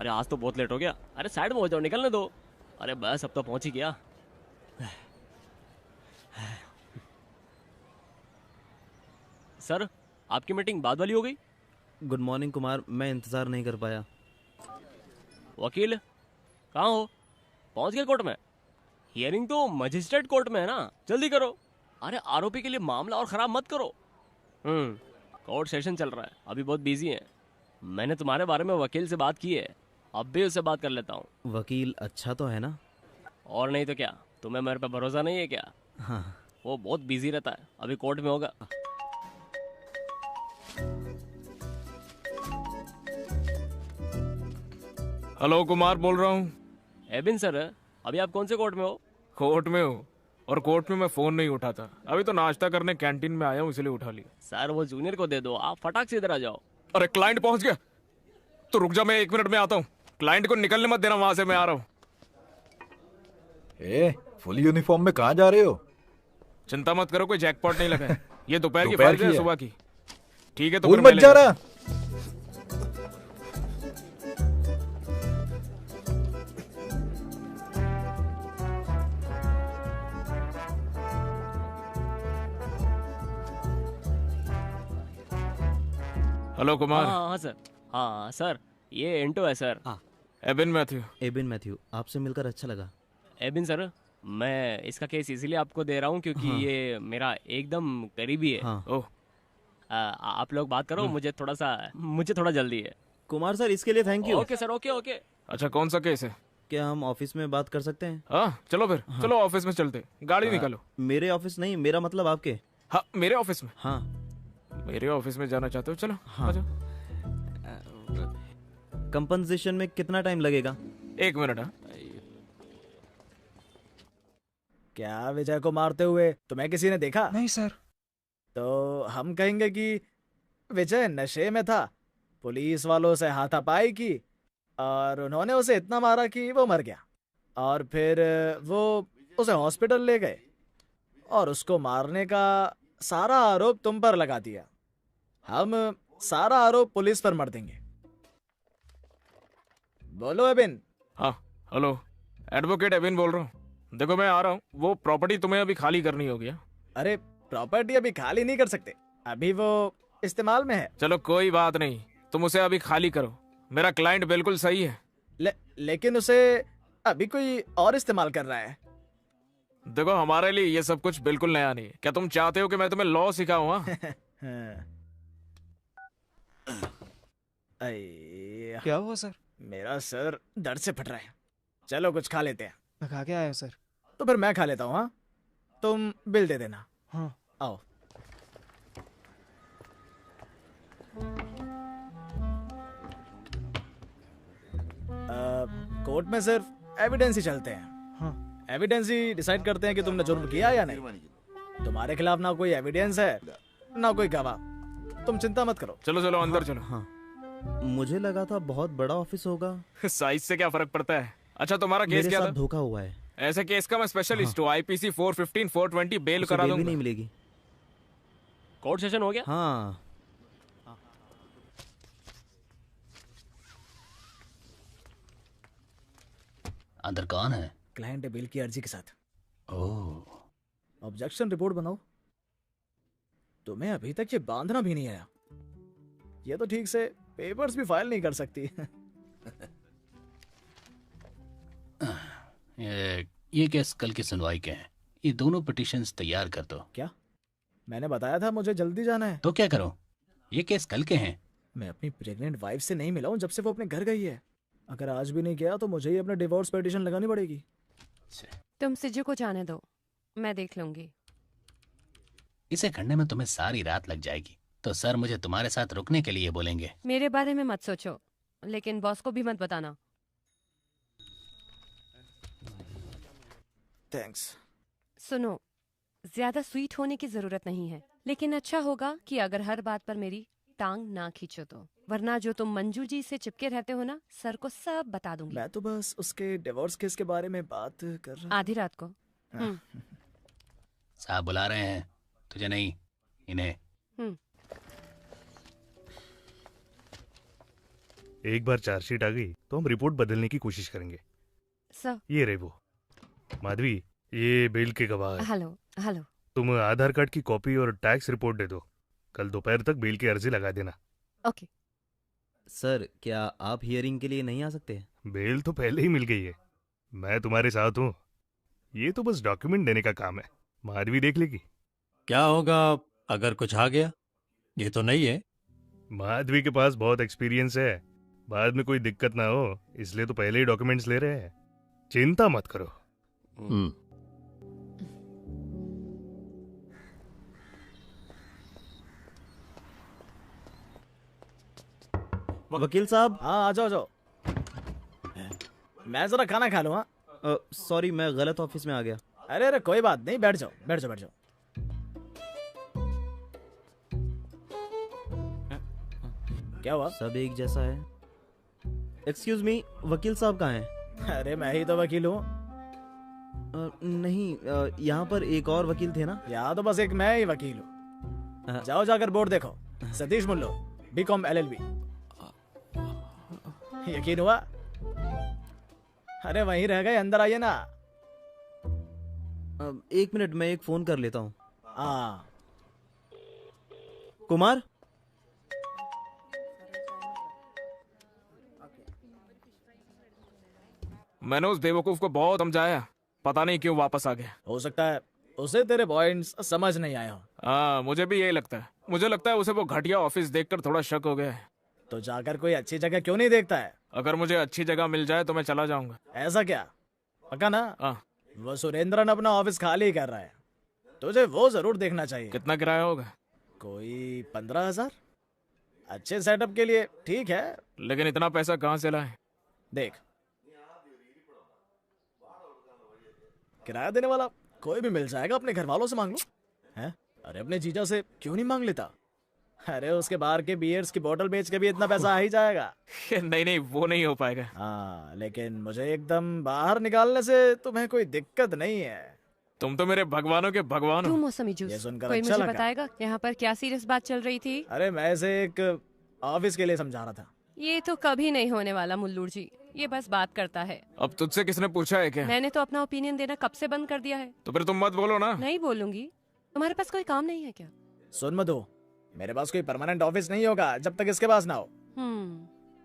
अरे आज तो बहुत लेट हो गया। अरे साइड में हो जाओ, निकलने दो। अरे बस अब तो पहुंच ही गया। सर आपकी मीटिंग बाद वाली हो गई। गुड मॉर्निंग कुमार, मैं इंतज़ार नहीं कर पाया। वकील कहाँ हो? पहुंच गए कोर्ट में? हियरिंग तो मजिस्ट्रेट कोर्ट में है ना, जल्दी करो। अरे आरोपी के लिए मामला और खराब मत करो। कोर्ट सेशन चल रहा है, अभी बहुत बिजी है। मैंने तुम्हारे बारे में वकील से बात की है, अब भी उससे बात कर लेता हूँ। वकील अच्छा तो है ना? और नहीं तो क्या, तुम्हें मेरे पे भरोसा नहीं है क्या? हाँ। वो बहुत बिजी रहता है, अभी कोर्ट में होगा। हेलो, कुमार बोल रहा हूँ। एबिन सर, अभी आप कौन से कोर्ट में हो? कोर्ट में हूँ, और कोर्ट में मैं फोन नहीं उठाता। अभी तो नाश्ता करने कैंटीन में आया हूँ, इसलिए उठा लिया। सर वो जूनियर को दे दो, आप फटाक से इधर आ जाओ। अरे क्लाइंट पहुंच गया, तो रुक जा, मैं 1 मिनट में आता हूँ। क्लाइंट को निकलने मत देना वहां से, मैं आ रहा हूँ। फुल यूनिफॉर्म में कहाँ जा रहे हो? चिंता मत करो, कोई जैकपॉट नहीं लगा है। ये दोपहर की दोपहर फाइल है, की है। सुबह की। ठीक है तो भूल फिर मैं मत जा ले रहा। हेलो कुमार। हाँ हाँ सर। हाँ सर, ये इंटो है सर। हाँ। एबिन मैथ्यू। एबिन मैथ्यू, आपसे मिलकर अच्छा लगा। एबिन सर, मैं इसका केस इसीलिए आपको दे रहा हूँ क्योंकि हाँ। ये मेरा एकदम करीबी है। हाँ। ओह, आप लोग बात करो, मुझे थोड़ा जल्दी है। कुमार सर, इसके लिए thank you. Okay sir, okay okay. अच्छा कौन सा केस है? क्या हम ऑफिस में बात कर सकते हैं? हाँ चलो फिर, चलो ऑफिस में चलते। गाड़ी निकालो। मेरे ऑफिस नहीं, मेरा मतलब आपके। हाँ मेरे ऑफिस में। हाँ। मेरे ऑफिस में जाना चाहते हो? चलो हाँ। आ जाओ। कंपनसेशन में कितना टाइम लगेगा? 1 मिनट। हाँ क्या विजय को मारते हुए तुम्हें किसी ने देखा? नहीं सर। तो हम कहेंगे कि विजय नशे में था, पुलिस वालों से हाथापाई की और उन्होंने उसे इतना मारा कि वो मर गया, और फिर वो उसे हॉस्पिटल ले गए और उसको मारने का सारा आरोप तुम पर लगा दिया। हम सारा आरोप पुलिस पर मर देंगे। बोलो एबिन। हाँ हेलो, एडवोकेट एबिन बोल रहा हूँ। देखो मैं आ रहा हूँ, वो प्रॉपर्टी तुम्हें अभी खाली करनी होगी। हाँ? अरे प्रॉपर्टी अभी खाली नहीं कर सकते, अभी वो इस्तेमाल में है। चलो कोई बात नहीं, तुम उसे अभी खाली करो। मेरा क्लाइंट बिल्कुल सही है। लेकिन उसे अभी कोई और इस्तेमाल कर रहा है। देखो हमारे लिए ये सब कुछ बिल्कुल नया नहीं है। क्या तुम चाहते हो कि मैं तुम्हें लॉ सिखाऊं? हाँ? क्या हुआ सर? मेरा सर दर्द से फट रहा है। चलो कुछ खा लेते हैं। मैं खा के आया हूँ सर। तो फिर मैं खा लेता हूँ। हाँ, तुम बिल दे देना। हाँ। आओ। कोर्ट में सिर्फ एविडेंस ही चलते हैं। हाँ। एविडेंस ही डिसाइड करते हैं कि तुमने जुर्म किया या नहीं। तुम्हारे खिलाफ ना कोई एविडेंस है ना कोई गवाह। तुम चिंता मत करो। चलो चलो अंदर चलो। हाँ। मुझे लगा था बहुत बड़ा ऑफिस होगा। साइज से क्या फर्क पड़ता है। अच्छा तुम्हारा केस मेरे क्या साथ था? धोखा हुआ है। ऐसे केस का मैं स्पेशलिस्ट हूँ। आईपीसी 415 420 बेल उसे करा बेल भी दूंगा। नहीं मिलेगी। कोर्ट सेशन हो गया? हाँ। अंदर कौन है? क्लाइंट बिल की अर्जी के साथ। ओह। ऑब्जेक्शन रिपोर्ट बनाओ। तुम्हें अभी तक ये बांधना भी नहीं आया। ये तो ठीक से पेपर्स भी फाइल नहीं कर सकती। ये केस कल की सुनवाई के हैं। ये दोनों पिटिशंस तैयार कर दो। क्या? मैंने बताया था मुझे जल्दी जाना है। तो क्या करूं? ये केस कल के हैं। मैं अपनी प्रेग्नेंट वाइफ से नहीं मिला हूं जब से वो अपने घर गई है। अगर आज भी नहीं गया तो मुझे ही अपने डिवोर्स पिटीशन लगानी पड़ेगी। तुम सिजू को जाने दो, मैं देख लूंगी। इसे करने में तुम्हें सारी रात लग जाएगी, तो सर मुझे तुम्हारे साथ रुकने के लिए बोलेंगे। मेरे बारे में मत सोचो, लेकिन बॉस को भी मत बताना। थैंक्स। सुनो, ज्यादा स्वीट होने की जरूरत नहीं है, लेकिन अच्छा होगा कि अगर हर बात पर मेरी टांग ना खींचो तो, वरना जो तुम मंजू जी से चिपके रहते हो ना, सर को सब बता दूंगी। मैं तो बस उसके डिवोर्स केस के बारे में बात कर रहा। आधी रात को। साहब बुला रहे हैं, तुझे नहीं, इन्हें। एक बार चार्जशीट आ गई तो हम रिपोर्ट बदलने की कोशिश करेंगे। सर। ये रहे वो। माधवी, ये बेल के गवाह है। Hello hello. तुम आधार कार्ड की कॉपी और टैक्स रिपोर्ट दे दो। कल दोपहर तक बेल की अर्जी लगा देना। ओके। सर, क्या आप हियरिंग के लिए नहीं आ सकते? बेल तो पहले ही मिल गई है। मैं तुम्हारे साथ हूँ। ये तो बस डॉक्यूमेंट देने का काम है। माधवी देख लेगी। क्या होगा अगर कुछ आ गया? ये तो नहीं है। माधवी के पास बहुत एक्सपीरियंस है। बाद में कोई दिक्कत ना हो, इसलिए तो पहले ही डॉक्यूमेंट्स ले रहे हैं। चिंता मत करो। वकील साहब। हाँ, आ जाओ जाओ। मैं जरा खाना खा लूँ। हाँ, सॉरी, मैं गलत ऑफिस में आ गया। अरे अरे कोई बात नहीं, बैठ जाओ बैठ जाओ बैठ जाओ। क्या हुआ? सब एक जैसा है। एक्सक्यूज मी, वकील साहब कहाँ हैं? अरे मैं ही तो वकील हूँ। नहीं, यहाँ पर एक और वकील थे ना? यहाँ तो बस एक मैं ही वकील हूँ। जाओ जाकर बोर्ड देखो, सतीश मुल्लो, BCom LLB। यकीन हुआ? अरे वहीं रह गए, अंदर आइए ना। एक मिनट, मैं एक फोन कर लेता हूँ। हाँ। कुमार। मैंने उस बेवकूफ को बहुत समझाया, पता नहीं क्यों वापस आ गया। हो सकता है उसे तेरे पॉइंट्स समझ नहीं आए हो। हाँ, मुझे भी यही लगता है। मुझे लगता है उसे वो घटिया ऑफिस देखकर थोड़ा शक हो गया है। तो जाकर कोई अच्छी जगह क्यों नहीं देखता है? अगर मुझे अच्छी जगह मिल जाए तो मैं चला जाऊंगा। ऐसा क्या? पक्का ना? हाँ। वो सुरेंद्रन अपना ऑफिस खाली कर रहा है, तुझे वो जरूर देखना चाहिए। कितना किराया होगा? कोई 15,000। अच्छे सेटअप के लिए ठीक है, लेकिन इतना पैसा कहाँ से लाए? देख, किराया देने वाला कोई भी मिल जाएगा, अपने घर वालों से मांग लो। हैं? अरे अपने जीजा से क्यों नहीं मांग लेता? अरे उसके बाहर के बियर्स की बोतल बेच के भी इतना पैसा आ ही जाएगा। नहीं नहीं, वो नहीं हो पाएगा। हाँ, लेकिन मुझे एकदम बाहर निकालने से तुम्हें कोई दिक्कत नहीं है। तुम तो मेरे भगवानों के भगवान तू हो। मौसमी ये जूस। सुनकर कोई अच्छा मुझे लगा। बताएगा यहाँ पर क्या सीरियस बात चल रही थी? अरे मैं इसे एक ऑफिस के लिए समझा रहा था। ये तो कभी नहीं होने वाला मुल्लूर जी, ये बस बात करता है। अब तुझसे किसने पूछा है क्या? मैंने तो अपना ओपिनियन देना कब से बंद कर दिया है। तो फिर तुम मत बोलो ना। नहीं बोलूंगी। तुम्हारे पास कोई काम नहीं है क्या? सुन मधु, मेरे पास कोई परमानेंट ऑफिस नहीं होगा जब तक इसके पास ना हो।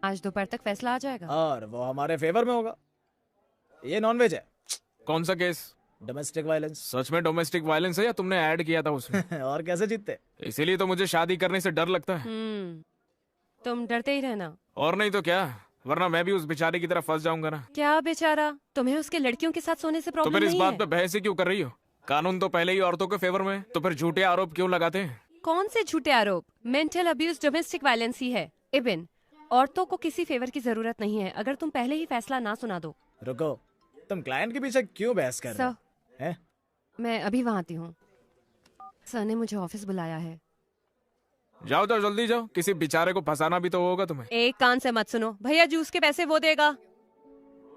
आज दोपहर तक फैसला आ जाएगा और वो हमारे फेवर में होगा। ये नॉनवेज है। कौन सा केस? Domestic violence. सच में डोमेस्टिक वायलेंस है या तुमने ऐड किया था उसमें? और कैसे जीतते? इसीलिए तो मुझे शादी करने से डर लगता है। तुम डरते ही रहना। और नहीं तो क्या, वरना मैं भी उस बेचारे की तरह फंस जाऊंगा ना। क्या बेचारा? तुम्हें उसके लड़कियों के साथ सोने से तो प्रॉब्लम फिर इस नहीं बात है? पे बहस ही क्यों कर रही हो? कानून तो पहले ही औरतों के फेवर में है, तो फिर झूठे आरोप क्यों लगाते हैं? कौन से झूठे आरोप? मेंटल अब्यूज डोमेस्टिक वायलेंस ही है। इबिन, औरतों को किसी फेवर की जरूरत नहीं है अगर तुम पहले ही फैसला ना सुना दो। रुको, तुम क्लाइंट के पीछे क्यों बहस कर रहे हो? हैं? मैं अभी वहाँ आती हूँ। सर ने मुझे ऑफिस बुलाया है। जाओ जाओ, जल्दी जाओ। किसी बेचारे को फंसाना भी तो होगा तुम्हें। एक कान से मत सुनो। भैया जूस के पैसे वो देगा।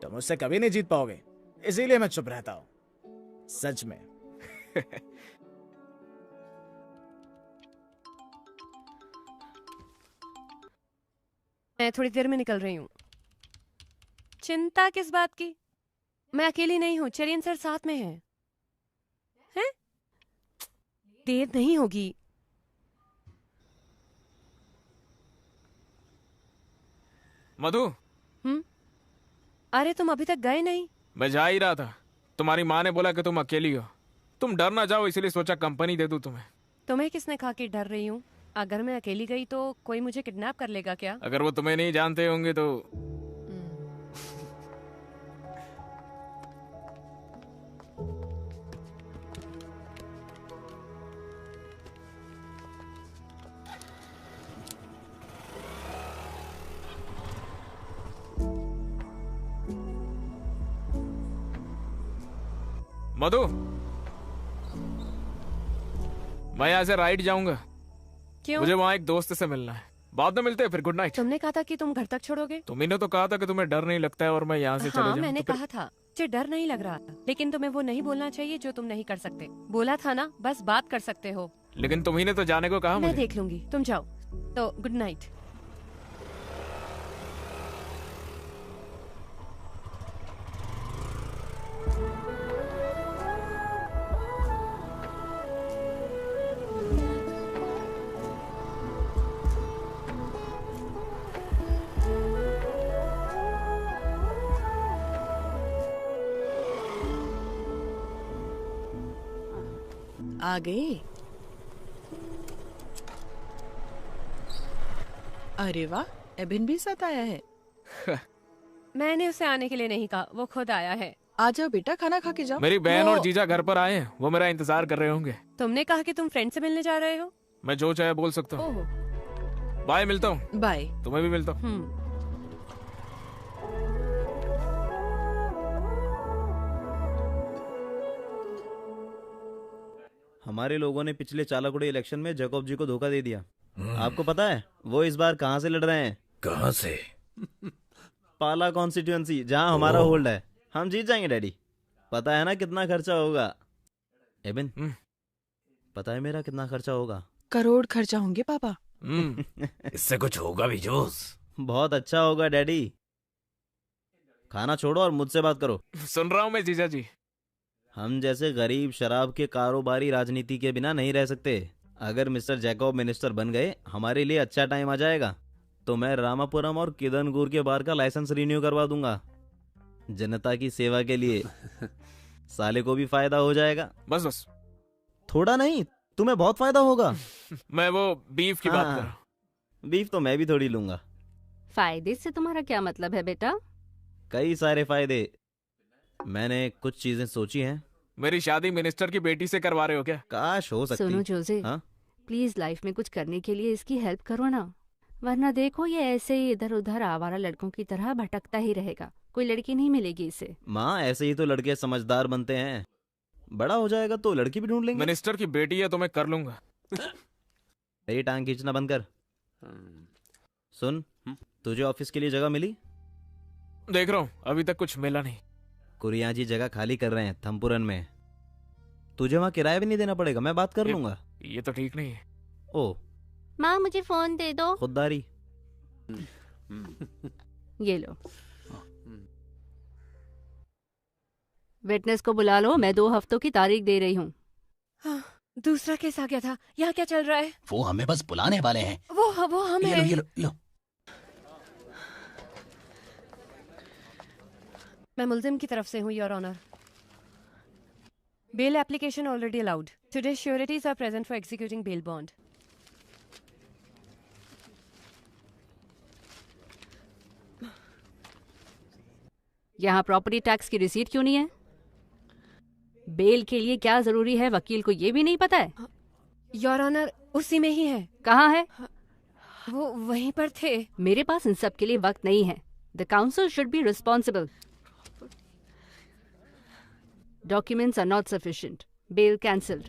तुम मुझसे कभी नहीं जीत पाओगे, इसीलिए मैं चुप रहता हूँ। सच में। मैं थोड़ी देर में निकल रही हूँ। चिंता किस बात की? मैं अकेली नहीं हूँ, चरियन सर साथ में है। हैं? देर नहीं होगी। मधु। अरे तुम अभी तक गए नहीं? मैं जा ही रहा था। तुम्हारी माँ ने बोला कि तुम अकेली हो, तुम डर ना जाओ, इसलिए सोचा कंपनी दे दूं तुम्हें। तुम्हें किसने कहा कि डर रही हूँ? अगर मैं अकेली गई तो कोई मुझे किडनैप कर लेगा क्या? अगर वो तुम्हें नहीं जानते होंगे तो। मधु, मैं यहाँ से राइट जाऊंगा। क्यों? मुझे वहाँ एक दोस्त से मिलना है। बाद में मिलते हैं, फिर गुड नाइट। तुमने कहा था कि तुम घर तक छोड़ोगे। तुम्ही ने तो कहा था कि तुम्हें डर नहीं लगता है और मैं यहाँ से चले जाऊं। मैंने तो फिर... कहा था मुझे डर नहीं लग रहा था, लेकिन तुम्हें वो नहीं बोलना चाहिए जो तुम नहीं कर सकते। बोला था ना, बस बात कर सकते हो। लेकिन तुम्ही ने तो जाने को कहा मैं मुझे। देख लूंगी, तुम जाओ। तो गुड नाइट। आ गए। अरे वाह, एबिन भी साथ आया है। मैंने उसे आने के लिए नहीं कहा, वो खुद आया है। आ जाओ बेटा, खाना खा के जाओ। मेरी बहन वो- और जीजा घर पर आए हैं, वो मेरा इंतजार कर रहे होंगे। तुमने कहा कि तुम फ्रेंड से मिलने जा रहे हो। मैं जो चाहे बोल सकता हूँ। ओह, बाय, मिलता हूँ। बाय। तुम्हें भी मिलता हूँ। हमारे लोगों ने पिछले चालाकुड़ी इलेक्शन में जैकब जी को धोखा दे दिया। आपको पता है वो इस बार कहाँ से लड़ रहे हैं? कहाँ से? पाला कॉन्स्टिट्यूएंसी, जहाँ हमारा होल्ड है। हम जीत जाएंगे डैडी। पता है ना कितना खर्चा होगा? एबिन, पता है मेरा कितना खर्चा होगा? करोड़ खर्चा होंगे पापा। इससे कुछ होगा भी जोश। बहुत अच्छा होगा डैडी। खाना छोड़ो और मुझसे बात करो। सुन रहा हूँ मैं जीजा जी। हम जैसे गरीब शराब के कारोबारी राजनीति के बिना नहीं रह सकते। अगर मिस्टर जैकब मिनिस्टर बन गए, हमारे लिए अच्छा टाइम आ जाएगा। तो मैं रामापुरम और किदनगुर के बार का लाइसेंस रिन्यू करवा दूंगा, जनता की सेवा के लिए। साले को भी फायदा हो जाएगा। बस बस, थोड़ा नहीं, तुम्हें बहुत फायदा होगा। मैं वो बीफ की बात कर रहा हूँ। बीफ तो मैं भी थोड़ी लूंगा। फायदे से तुम्हारा क्या मतलब है बेटा? कई सारे फायदे। मैंने कुछ चीजें सोची हैं। मेरी शादी मिनिस्टर की बेटी से करवा रहे हो क्या? काश हो सकती। सुनो जोसे, हाँ? प्लीज लाइफ में कुछ करने के लिए इसकी हेल्प करो ना, वरना देखो ये ऐसे ही इधर उधर आवारा लड़कों की तरह भटकता ही रहेगा। कोई लड़की नहीं मिलेगी इसे। माँ, ऐसे ही तो लड़के समझदार बनते हैं। बड़ा हो जाएगा तो लड़की भी ढूंढ लेंगे। मिनिस्टर की बेटी है तो मैं कर लूंगा। मेरी टांग खींचना बंद कर। सुन, तुझे ऑफिस के लिए जगह मिली? देख रहा हूँ, अभी तक कुछ मिला नहीं। कुरिया जी जगह खाली कर रहे हैं थम्पुरन में। तुझे वहाँ किराया भी नहीं देना पड़ेगा, मैं बात कर लूंगा। ये तो ठीक नहीं है। ओ, माँ मुझे फोन दे दो। खुददारी। ये लो, विटनेस को बुला लो, मैं 2 हफ्तों की तारीख दे रही हूँ। हाँ, दूसरा केस आ गया था। यहाँ क्या चल रहा है? वो हमें बस बुलाने वाले हैं। वो हम ये हैं। लो, ये लो, लो। मैं मुल्जिम की तरफ से हूँ, your honour. Bail application already allowed. Today sureties are present for executing bail bond. यहाँ प्रॉपर्टी टैक्स की रिसीट क्यों नहीं है? बेल के लिए क्या जरूरी है, वकील को ये भी नहीं पता है? योर ऑनर, उसी में ही है। कहाँ है? वो वहीं पर थे। मेरे पास इन सब के लिए वक्त नहीं है। The counsel should be responsible. Documents are not sufficient. Bail cancelled.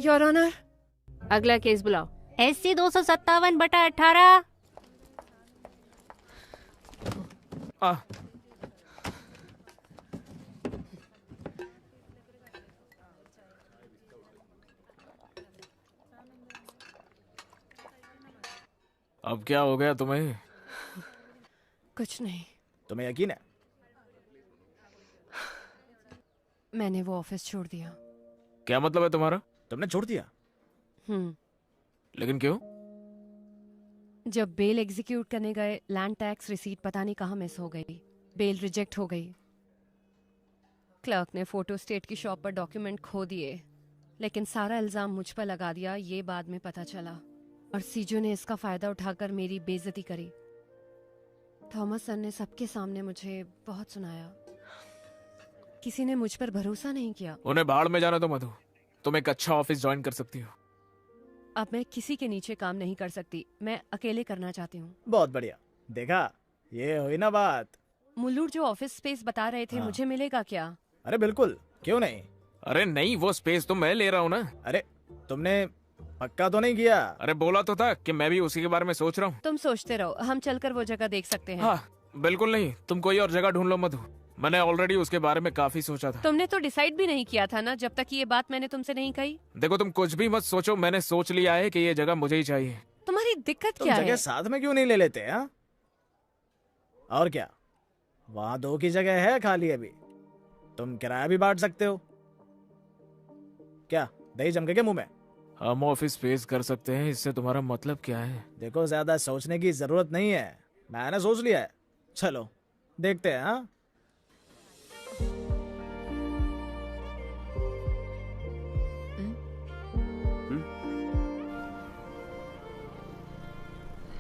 Your honour, अगला केस बुलाओ। SC 257/18। अब क्या हो गया तुम्हें? कुछ नहीं। तुम्हें यकीन है? मैंने वो ऑफिस छोड़ दिया। क्या मतलब है तुम्हारा? तुमने छोड़ दिया? लेकिन क्यों? जब बेल एग्जीक्यूट करने गए, लैंड टैक्स रिसीट पता नहीं कहाँ मिस हो गई। बेल रिजेक्ट हो गई। क्लर्क ने फोटो स्टेट की शॉप पर डॉक्यूमेंट खो दिए, लेकिन सारा इल्जाम मुझ पर लगा दिया। ये बाद में पता चला, और सीजो ने इसका फायदा उठाकर मेरी बेइज्जती करी। थॉमस सर ने सबके सामने मुझे बहुत सुनाया। किसी ने मुझ पर भरोसा नहीं किया। उन्हें भाड़ में जाना तो मधु, तुम एक अच्छा ऑफिस ज्वाइन कर सकती हो। अब मैं किसी के नीचे काम नहीं कर सकती। मैं अकेले करना चाहती हूँ। बहुत बढ़िया। देखा, ये हुई ना बात। मुल्लूर जो ऑफिस स्पेस बता रहे थे, मुझे मिलेगा क्या? अरे बिल्कुल, क्यों नहीं। अरे नहीं, वो स्पेस तो मैं ले रहा हूँ ना। अरे तुमने पक्का तो नहीं किया? अरे बोला तो था कि मैं भी उसी के बारे में सोच रहा हूँ। तुम सोचते रहो, हम चलकर वो जगह देख सकते हैं। हाँ, बिल्कुल नहीं, तुम कोई और जगह ढूंढ लो मधु। मैंने ऑलरेडी उसके बारे में काफी सोचा था। तुमने तो डिसाइड भी नहीं किया था ना, जब तक ये बात मैंने तुमसे नहीं कही। देखो, तुम कुछ भी मत सोचो, मैंने सोच लिया है कि ये जगह मुझे ही चाहिए। तुम्हारी दिक्कत तुम क्या जगह है? साथ में क्यों नहीं ले लेते? हाँ, और क्या, वहां 2 की जगह है खाली अभी। तुम किराया भी बांट सकते हो। क्या दही जमके के मुंह में? हम ऑफिस स्पेस कर सकते हैं, इससे तुम्हारा मतलब क्या है? देखो, ज्यादा सोचने की जरूरत नहीं है, मैंने सोच लिया है। चलो देखते हैं। हाँ,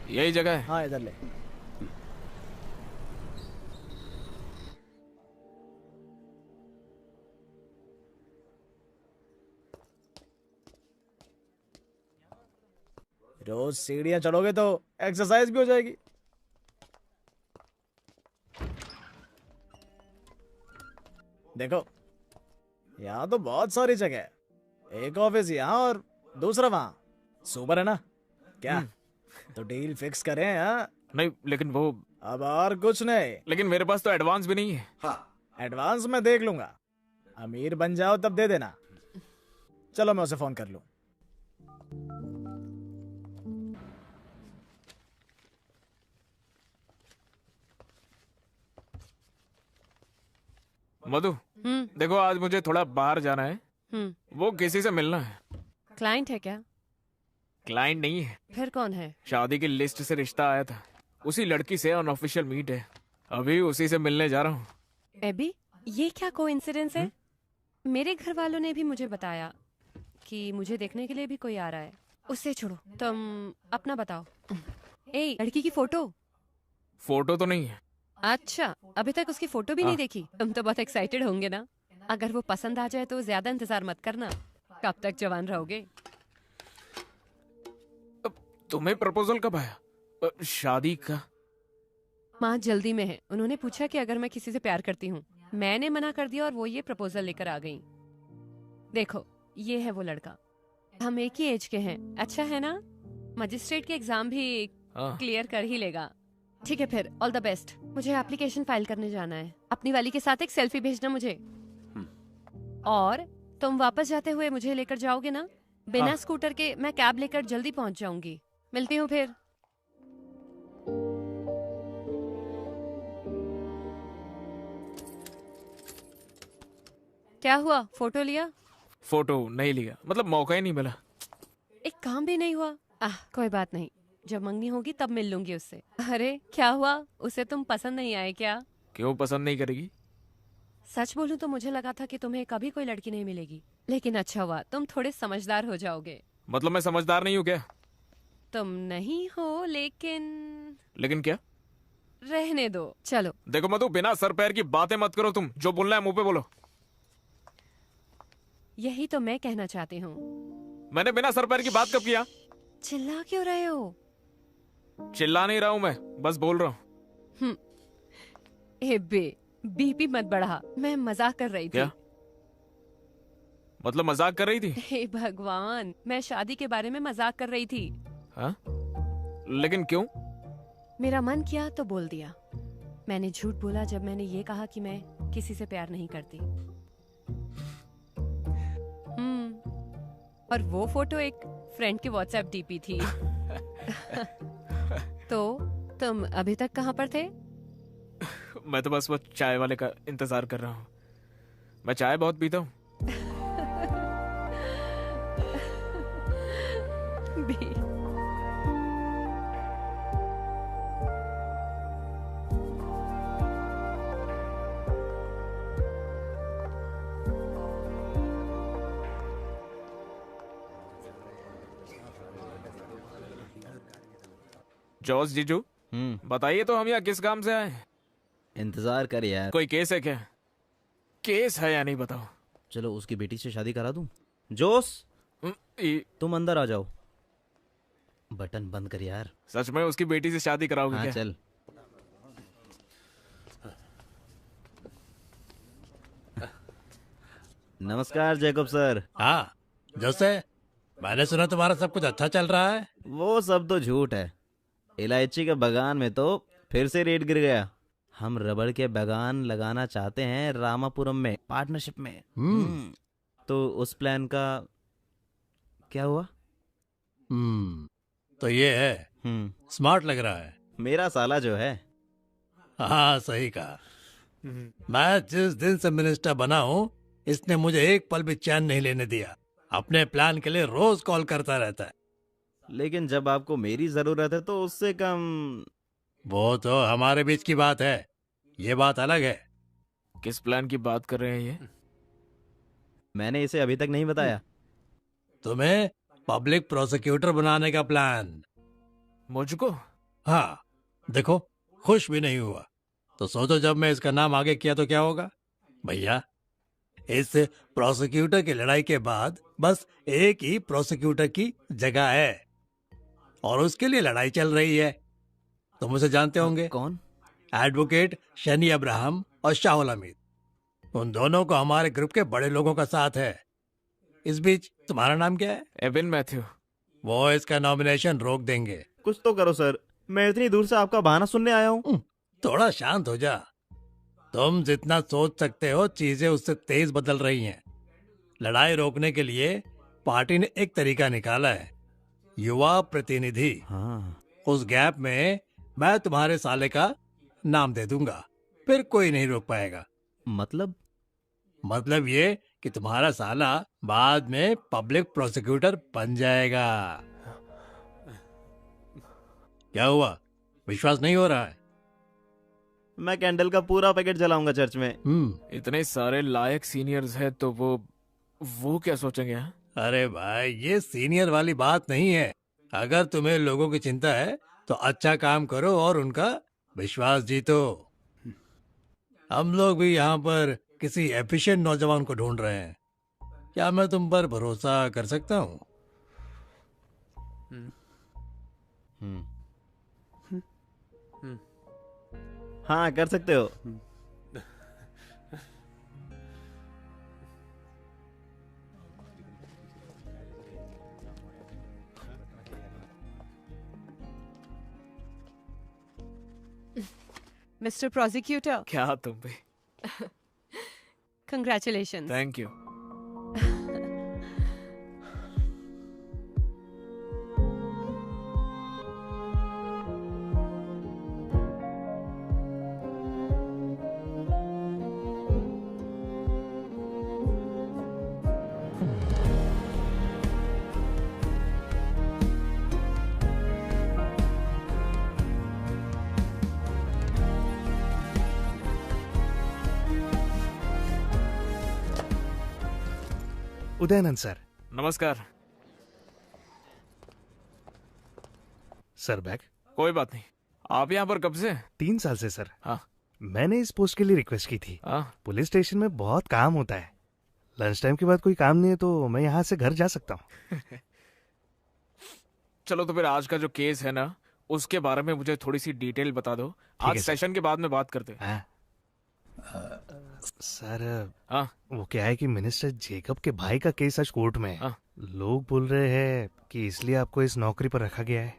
यही जगह है। हाँ इधर ले। रोज सीढ़ियां चढ़ोगे तो एक्सरसाइज भी हो जाएगी। देखो यहाँ तो बहुत सारी जगह है। एक ऑफिस यहाँ और दूसरा वहाँ। सुपर है ना? क्या तो डील फिक्स करें? हाँ नहीं लेकिन वो, अब और कुछ नहीं। लेकिन मेरे पास तो एडवांस भी नहीं है। हाँ एडवांस मैं देख लूंगा। अमीर बन जाओ तब दे देना। चलो मैं उसे फोन कर लूं। मधु, देखो आज मुझे थोड़ा बाहर जाना है। वो किसी से मिलना है। क्लाइंट है क्या? क्लाइंट नहीं है। फिर कौन है? शादी की लिस्ट से रिश्ता आया था, उसी लड़की से अनऑफिशियल मीट है। अभी उसी से मिलने जा रहा हूँ। एबी, ये क्या कोइंसिडेंस है? मेरे घर वालों ने भी मुझे बताया कि मुझे देखने के लिए भी कोई आ रहा है। उससे छोड़ो, तुम अपना बताओ। ए, लड़की की फोटो? फोटो तो नहीं है। अच्छा, अभी तक उसकी फोटो भी नहीं देखी? तुम तो बहुत एक्साइटेड होंगे ना? अगर वो पसंद आ जाए तो ज्यादा इंतजार मत करना। कब तक जवान रहोगे? तुम्हें प्रपोजल कब आया? शादी का? माँ जल्दी में है। उन्होंने पूछा कि अगर मैं किसी से प्यार करती हूँ। मैंने मना कर दिया और वो ये प्रपोजल लेकर आ गई। देखो, ये है वो लड़का। हम एक ही एज के हैं। अच्छा है ना? मजिस्ट्रेट के एग्जाम भी क्लियर कर ही लेगा। ठीक है फिर, ऑल द बेस्ट। मुझे एप्लीकेशन फाइल करने जाना है। अपनी वाली के साथ एक सेल्फी भेजना मुझे। और तुम वापस जाते हुए मुझे लेकर जाओगे ना? बिना स्कूटर के मैं कैब लेकर जल्दी पहुंच जाऊंगी। मिलती हूँ फिर। क्या हुआ, फोटो लिया? फोटो नहीं लिया, मतलब मौका ही नहीं मिला। एक काम भी नहीं हुआ? कोई बात नहीं, जब मंगनी होगी तब मिल लूंगी उससे। अरे क्या हुआ, उसे तुम पसंद नहीं आए क्या? क्यों पसंद नहीं करेगी? सच बोलूं तो मुझे लगा था कि तुम्हें कभी कोई लड़की नहीं मिलेगी, लेकिन अच्छा हुआ, तुम थोड़े समझदार हो जाओगे। मतलब मैं समझदार नहीं हूँ क्या? तुम नहीं हो, लेकिन क्या? रहने दो, चलो। देखो मधु, बिना सर पैर की बातें मत करो। तुम जो बोलना है मुंह पे बोलो। यही तो मैं कहना चाहती हूँ। मैंने बिना सर पैर की बात कब किया? चिल्ला क्यों रहे हो? चिल्ला नहीं रहा हूँ मैं, बस बोल रहा हूँ। बीपी मत बढ़ा, मैं मजाक कर रही थी। क्या? मतलब मजाक कर रही थी? हे भगवान, मैं शादी के बारे में मजाक कर रही थी। हाँ? लेकिन क्यों? मेरा मन किया तो बोल दिया। मैंने झूठ बोला जब मैंने ये कहा कि मैं किसी से प्यार नहीं करती। और वो फोटो एक फ्रेंड की व्हाट्सएप डीपी थी। तो तुम अभी तक कहाँ पर थे? मैं तो बस वो चाय वाले का इंतजार कर रहा हूँ। मैं चाय बहुत पीता हूँ। जॉस जीजू, बताइए तो हम यहाँ किस काम से आए? इंतजार कर यार। कोई केस है क्या? केस है या नहीं बताओ। चलो उसकी बेटी से शादी करा दूं। जोस, तुम अंदर आ जाओ। बटन बंद कर यार। सच में उसकी बेटी से शादी कराओगे? हाँ, क्या? चल। नमस्कार जैकब सर। हाँ जोसे, मैंने सुना तुम्हारा सब कुछ अच्छा चल रहा है। वो सब तो झूठ है। इलायची के बागान में तो फिर से रेट गिर गया। हम रबड़ के बागान लगाना चाहते हैं रामापुरम में, पार्टनरशिप में। तो उस प्लान का क्या हुआ? तो ये है, स्मार्ट लग रहा है। मेरा साला जो है। हाँ सही कहा। मैं जिस दिन से मिनिस्टर बना हूँ, इसने मुझे एक पल भी चैन नहीं लेने दिया। अपने प्लान के लिए रोज कॉल करता रहता है। लेकिन जब आपको मेरी जरूरत है तो उससे कम। वो तो हमारे बीच की बात है, ये बात अलग है। किस प्लान की बात कर रहे हैं ये? मैंने इसे अभी तक नहीं बताया। तुम्हें पब्लिक प्रोसिक्यूटर बनाने का प्लान। मुझको? हाँ, देखो खुश भी नहीं हुआ। तो सोचो जब मैं इसका नाम आगे किया तो क्या होगा। भैया, इस प्रोसिक्यूटर की लड़ाई के बाद बस एक ही प्रोसिक्यूटर की जगह है और उसके लिए लड़ाई चल रही है। तुम उसे जानते होंगे। कौन? एडवोकेट शनी अब्राहम और शाहुल हमीद। उन दोनों को हमारे ग्रुप के बड़े लोगों का साथ है। इस बीच तुम्हारा नाम क्या है? Evin Matthew. वो इसका नॉमिनेशन रोक देंगे। कुछ तो करो सर, मैं इतनी दूर से आपका बहाना सुनने आया हूँ। थोड़ा शांत हो जा। तुम जितना सोच सकते हो चीजें उससे तेज बदल रही हैं। लड़ाई रोकने के लिए पार्टी ने एक तरीका निकाला है, युवा प्रतिनिधि। हाँ। उस गैप में मैं तुम्हारे साले का नाम दे दूंगा, फिर कोई नहीं रोक पाएगा। मतलब ये कि तुम्हारा साला बाद में पब्लिक प्रोसिक्यूटर बन जाएगा। क्या हुआ, विश्वास नहीं हो रहा है? मैं कैंडल का पूरा पैकेट जलाऊंगा चर्च में। इतने सारे लायक सीनियर्स हैं तो वो क्या सोचेंगे? हाँ? अरे भाई, ये सीनियर वाली बात नहीं है। अगर तुम्हें लोगों की चिंता है तो अच्छा काम करो और उनका विश्वास जीतो। हम लोग भी यहाँ पर किसी एफिशिएंट नौजवान को ढूंढ रहे हैं। क्या मैं तुम पर भरोसा कर सकता हूँ? हाँ, कर सकते हो। मिस्टर प्रोसिक्यूटर, क्या तुम भी? Congratulation. Thank you. Udayanand sir. नमस्कार सर। बैग? कोई बात नहीं। आप यहाँ पर कब से? 3 साल से सर। हाँ। मैंने इस पोस्ट के लिए रिक्वेस्ट की थी। पुलिस स्टेशन में बहुत काम होता है। लंच टाइम के बाद कोई काम नहीं है तो मैं यहाँ से घर जा सकता हूँ। चलो तो फिर आज का जो केस है ना, उसके बारे में मुझे थोड़ी सी डिटेल बता दो। आज सेशन के बाद में बात करते हैं। सर, वो क्या है कि मिनिस्टर जेकब के भाई का केस आज कोर्ट में है। लोग बोल रहे हैं कि इसलिए आपको इस नौकरी पर रखा गया है।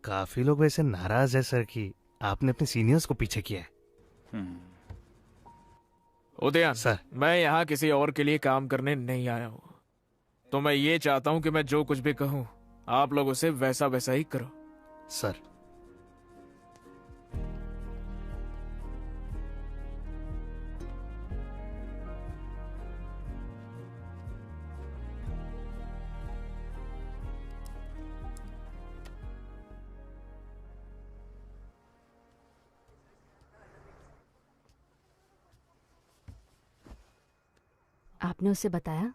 काफी लोग वैसे नाराज है सर कि आपने अपने सीनियर्स को पीछे किया है। उदयन सर, मैं यहाँ किसी और के लिए काम करने नहीं आया हूँ। तो मैं ये चाहता हूँ कि मैं जो कुछ भी कहूँ आप लोग उसे वैसा वैसा ही करो। सर, आपने उसे बताया?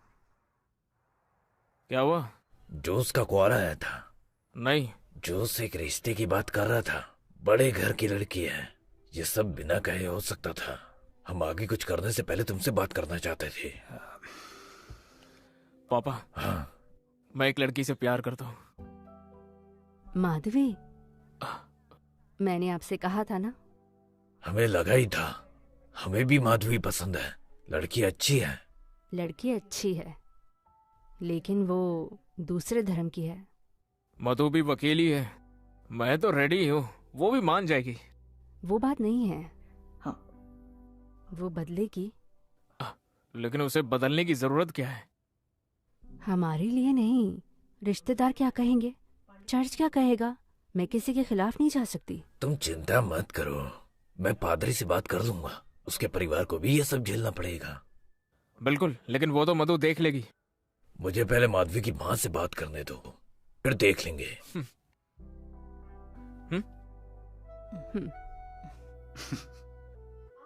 क्या हुआ? जोस का कॉल आया था। नहीं। जोस एक रिश्ते की बात कर रहा था। बड़े घर की लड़की है। ये सब बिना कहे हो सकता था। हम आगे कुछ करने से पहले तुमसे बात करना चाहते थे। पापा। हाँ। मैं एक लड़की से प्यार करता हूँ। माधवी, मैंने आपसे कहा था ना। हमें लगा ही था। हमें भी माधवी पसंद है। लड़की अच्छी है। लड़की अच्छी है, लेकिन वो दूसरे धर्म की है। मधु भी वकील ही है। मैं तो रेडी हूँ। वो भी मान जाएगी। वो बात नहीं है। हाँ। वो बदलेगी। लेकिन उसे बदलने की जरूरत क्या है? हमारे लिए नहीं। रिश्तेदार क्या कहेंगे, चर्च क्या कहेगा। मैं किसी के खिलाफ नहीं जा सकती। तुम चिंता मत करो। मैं पादरी से बात कर लूंगा। उसके परिवार को भी ये सब झेलना पड़ेगा। बिल्कुल, लेकिन वो तो मधु देख लेगी। मुझे पहले माधवी की माँ से बात करने दो, फिर देख लेंगे।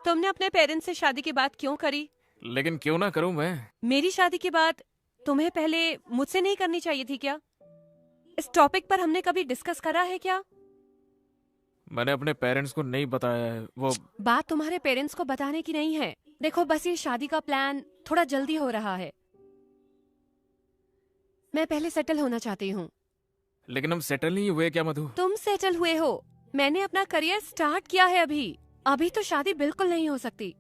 तुमने अपने पेरेंट्स से शादी की बात क्यों करी? लेकिन क्यों ना करूं मैं? मेरी शादी की बात तुम्हें पहले मुझसे नहीं करनी चाहिए थी क्या? इस टॉपिक पर हमने कभी डिस्कस करा है क्या? मैंने अपने पेरेंट्स को नहीं बताया है। वो बात तुम्हारे पेरेंट्स को बताने की नहीं है। देखो, बस ये शादी का प्लान थोड़ा जल्दी हो रहा है। मैं पहले सेटल होना चाहती हूँ। लेकिन हम सेटल नहीं हुए क्या मधु? तुम सेटल हुए हो, मैंने अपना करियर स्टार्ट किया है। अभी तो शादी बिल्कुल नहीं हो सकती।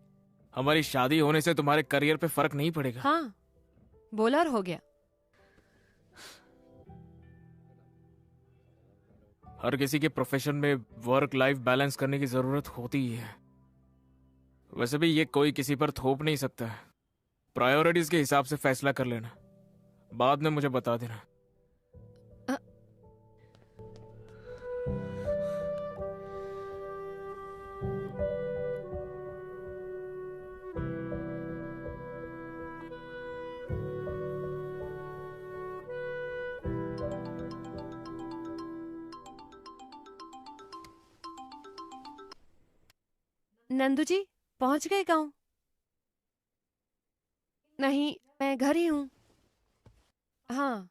हमारी शादी होने से तुम्हारे करियर पे फर्क नहीं पड़ेगा। हाँ, बोला और हो गया। हर किसी के प्रोफेशन में वर्क लाइफ बैलेंस करने की जरूरत होती ही है। वैसे भी ये कोई किसी पर थोप नहीं सकता है। प्रायोरिटीज के हिसाब से फैसला कर लेना, बाद में मुझे बता देना। नंदू जी पहुंच गए गांव? नहीं, मैं घर ही हूँ। हाँ।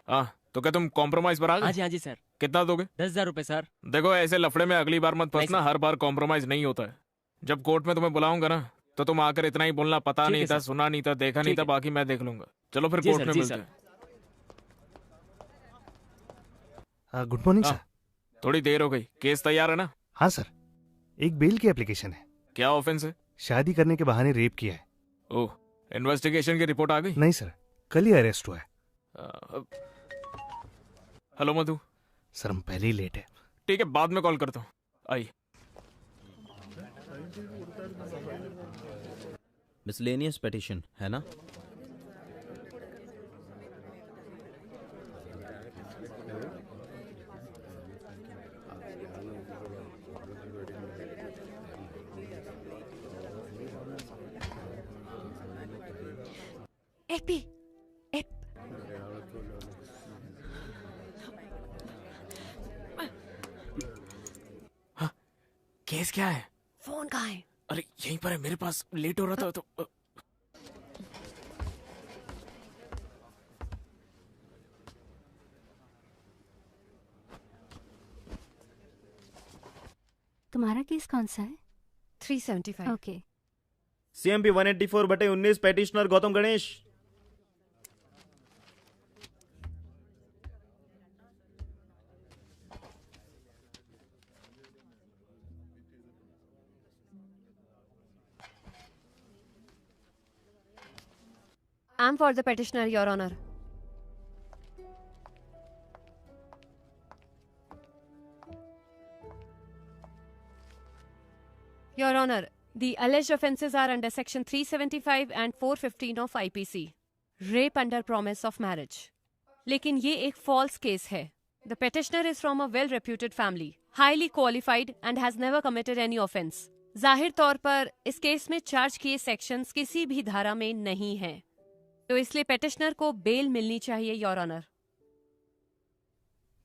हाँ, तो क्या तुम कॉम्प्रोमाइज पर आ गए? हाँ जी सर। कितना दोगे? 10,000 रुपए सर। देखो, ऐसे लफड़े में अगली बार मत फंसना। हर बार कॉम्प्रोमाइज नहीं होता है। जब कोर्ट में तुम्हें बुलाऊंगा ना, तो तुम आकर इतना ही बोलना, पता नहीं था, सुना नहीं था, देखा नहीं था, बाकी मैं देख लूंगा। चलो फिर कोर्ट में मिलते हैं। Good morning sir. थोड़ी देर हो गई। केस तैयार है ना? हाँ सर, एक बेल की एप्लीकेशन है। क्या ऑफेंस है? शादी करने के बहाने रेप किया है। ओह, इन्वेस्टिगेशन की रिपोर्ट आ गई? नहीं सर, कल ही अरेस्ट हुआ है। हेलो मधु। सर हम पहले ही लेट है। ठीक है, बाद में कॉल करता हूँ। आइए। मिसलेनियस पेटिशन है ना? एपी, हाँ, केस क्या है? फोन कहाँ है? अरे यहीं पर है मेरे पास। लेट हो रहा था तो तुम्हारा केस कौन सा है? 375। Okay. CMP 184/19 petitioner Gautam Ganesh. I'm for the petitioner, Your Honor. Your Honor, the alleged offences are under Section 375 and 415 of IPC. Rape under promise of marriage. लेकिन ये एक false case है. The petitioner is from a well-reputed family, highly qualified and has never committed any offence. जाहिर तौर पर इस case में charge किए सेक्शंस किसी भी धारा में नहीं हैं, तो इसलिए पेटिशनर को बेल मिलनी चाहिए, योर ऑनर।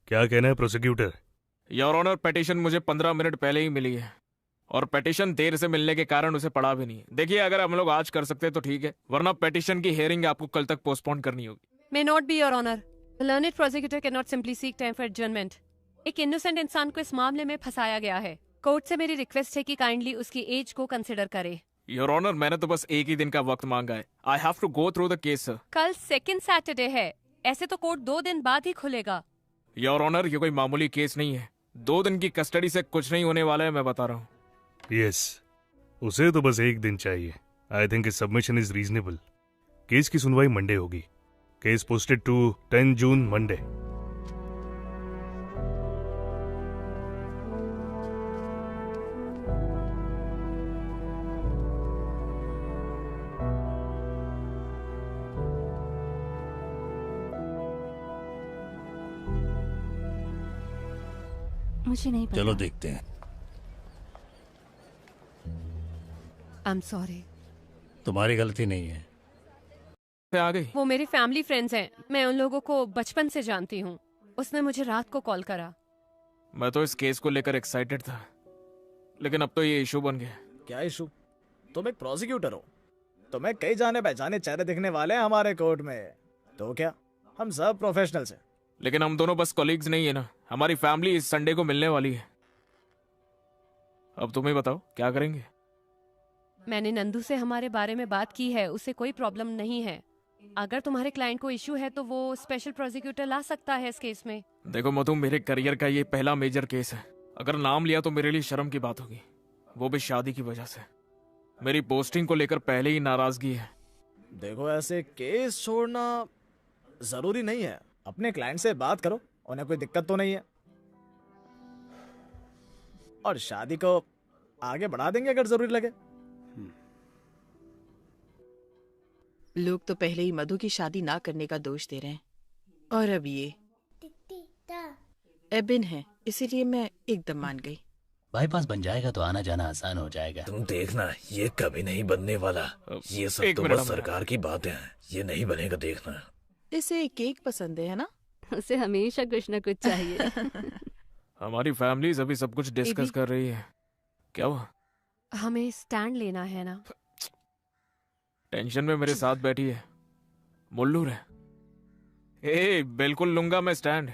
क्या कहना है प्रोसिक्यूटर? योर ऑनर, पेटिशन मुझे 15 मिनट पहले ही मिली है और पेटिशन देर से मिलने के कारण उसे पढ़ा भी नहीं। देखिए, अगर हम लोग आज कर सकते तो ठीक है, वरना पेटिशन की हियरिंग आपको कल तक पोस्टपोन करनी होगी। May not be, your honour. The learned prosecutor can not simply seek time for adjournment. एक इनोसेंट इंसान को इस मामले में फंसाया गया है। कोर्ट से मेरी रिक्वेस्ट है कि काइंडली उसकी एज को कंसिडर करे। योर ऑनर, मैंने तो बस एक ही दिन का वक्त मांगा है। I have to go through the case sir. कल सेकंड सैटरडे है, ऐसे तो कोर्ट 2 दिन बाद ही खुलेगा। योर ऑनर, ये कोई मामूली केस नहीं है। 2 दिन की कस्टडी से कुछ नहीं होने वाला है, मैं बता रहा हूँ। यस, उसे तो बस 1 दिन चाहिए। I think is submission is reasonable. Case की सुनवाई मंडे होगी। Case posted to 10 June Monday. मुझे नहीं पता। चलो देखते हैं। I am sorry. तुम्हारी गलती नहीं है। आ गई। वो मेरे फैमिली फ्रेंड्स हैं, मैं उन लोगों को बचपन से जानती हूँ। उसने मुझे रात को कॉल करा। मैं तो इस केस को लेकर एक्साइटेड था, लेकिन अब तो ये इशू बन गया। क्या इशू? तुम एक प्रोसिक्यूटर हो, तुम्हें कई जाने पहचाने चेहरे दिखने वाले हैं हमारे कोर्ट में, तो क्या हम सब प्रोफेशनल्स हैं। लेकिन हम दोनों बस कॉलीग्स नहीं है ना, हमारी फैमिली इस संडे को मिलने वाली है। अब तुम्हें बताओ क्या करेंगे। मैंने नंदू से हमारे बारे में बात की है, उसे कोई प्रॉब्लम नहीं है। अगर तुम्हारे क्लाइंट को इश्यू है तो वो स्पेशल प्रोसिक्यूटर ला सकता है इस केस में। देखो मधु, मेरे करियर का ये पहला मेजर केस है। अगर नाम लिया तो मेरे लिए शर्म की बात होगी, वो भी शादी की वजह से। मेरी पोस्टिंग को लेकर पहले ही नाराजगी है। देखो ऐसे केस छोड़ना जरूरी नहीं है, अपने क्लाइंट से बात करो, उन्हें कोई दिक्कत तो नहीं है, और शादी को आगे बढ़ा देंगे अगर जरूरी लगे। लोग तो पहले ही मधु की शादी ना करने का दोष दे रहे हैं, और अब ये एबिन है, इसीलिए मैं एकदम मान गई। बाईपास बन जाएगा तो आना जाना आसान हो जाएगा। तुम देखना, ये कभी नहीं बनने वाला। ये सब तो बस सरकार की बातें हैं, ये नहीं बनेगा, देखना। इसे केक पसंद है ना? उसे हमेशा कुछ न कुछ चाहिए। हमारी फैमिली अभी सब कुछ डिस्कस कर रही है। क्या हुआ? हमें स्टैंड लेना है ना। टेंशन में मेरे साथ बैठी है, मुल्लू रहे। ए, बिल्कुल लूंगा मैं स्टैंड।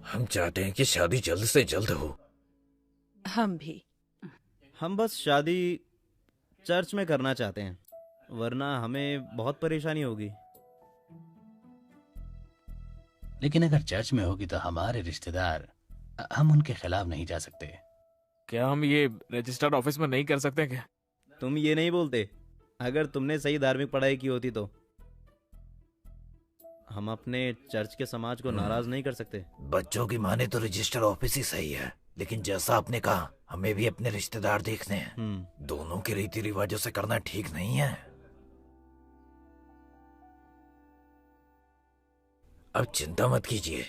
हम चाहते हैं कि शादी जल्द से जल्द हो। हम भी। हम बस शादी चर्च में करना चाहते हैं, वरना हमें बहुत परेशानी होगी। लेकिन अगर चर्च में होगी तो हमारे रिश्तेदार, हम उनके खिलाफ नहीं जा सकते। क्या हम ये रजिस्टर्ड ऑफिस में नहीं कर सकते क्या? तुम ये नहीं बोलते? अगर तुमने सही धार्मिक पढ़ाई की होती तो हम अपने चर्च के समाज को नाराज नहीं कर सकते। बच्चों की माने तो रजिस्टर ऑफिस ही सही है, लेकिन जैसा आपने कहा, हमें भी अपने रिश्तेदार देखने हैं। दोनों के रीति रिवाजों से करना ठीक नहीं है। अब चिंता मत कीजिए,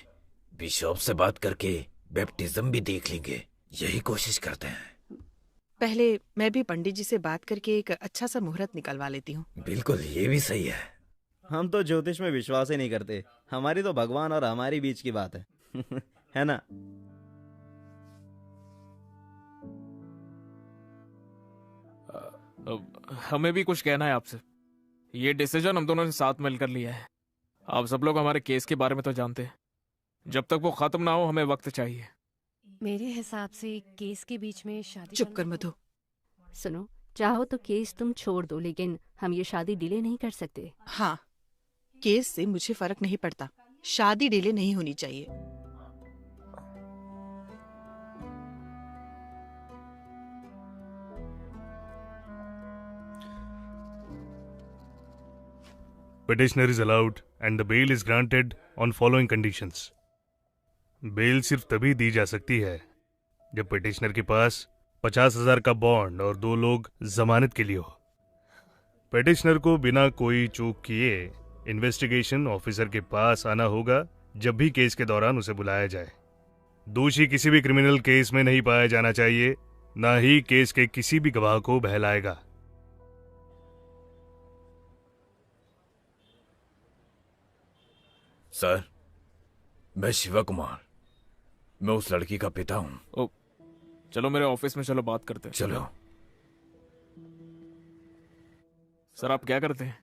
बिशप से बात करके बैप्टिज्म भी देख लेंगे, यही कोशिश करते हैं। पहले मैं भी पंडित जी से बात करके एक अच्छा सा मुहूर्त निकलवा लेती हूँ। बिल्कुल, ये भी सही है। हम तो ज्योतिष में विश्वास ही नहीं करते, हमारी तो भगवान और हमारी बीच की बात है। है ना? हमें भी कुछ कहना है आपसे। ये डिसीजन हम दोनों ने साथ मिलकर लिया है। आप सब लोग हमारे केस के बारे में तो जानते हैं, जब तक वो खत्म ना हो हमें वक्त चाहिए। मेरे हिसाब से केस के बीच में शादी। चुप कर मधु। सुनो, चाहो तो केस तुम छोड़ दो, लेकिन हम ये शादी डिले नहीं कर सकते। हाँ, केस से मुझे फर्क नहीं पड़ता, शादी डिले नहीं होनी चाहिए। Petitioner is allowed and the bail is granted on following conditions. Bail सिर्फ तभी दी जा सकती है जब पिटिशनर के पास 50,000 का बॉन्ड और 2 लोग जमानत के लिए हो। पिटिशनर को बिना कोई चूक किए इन्वेस्टिगेशन ऑफिसर के पास आना होगा जब भी केस के दौरान उसे बुलाया जाए। दोषी किसी भी क्रिमिनल केस में नहीं पाया जाना चाहिए, ना ही केस के किसी भी गवाह को बहलाएगा। सर, मैं शिवा कुमार, मैं उस लड़की का पिता हूँ। ओ, चलो मेरे ऑफिस में चलो बात करते हैं। चलो। सर आप क्या करते हैं?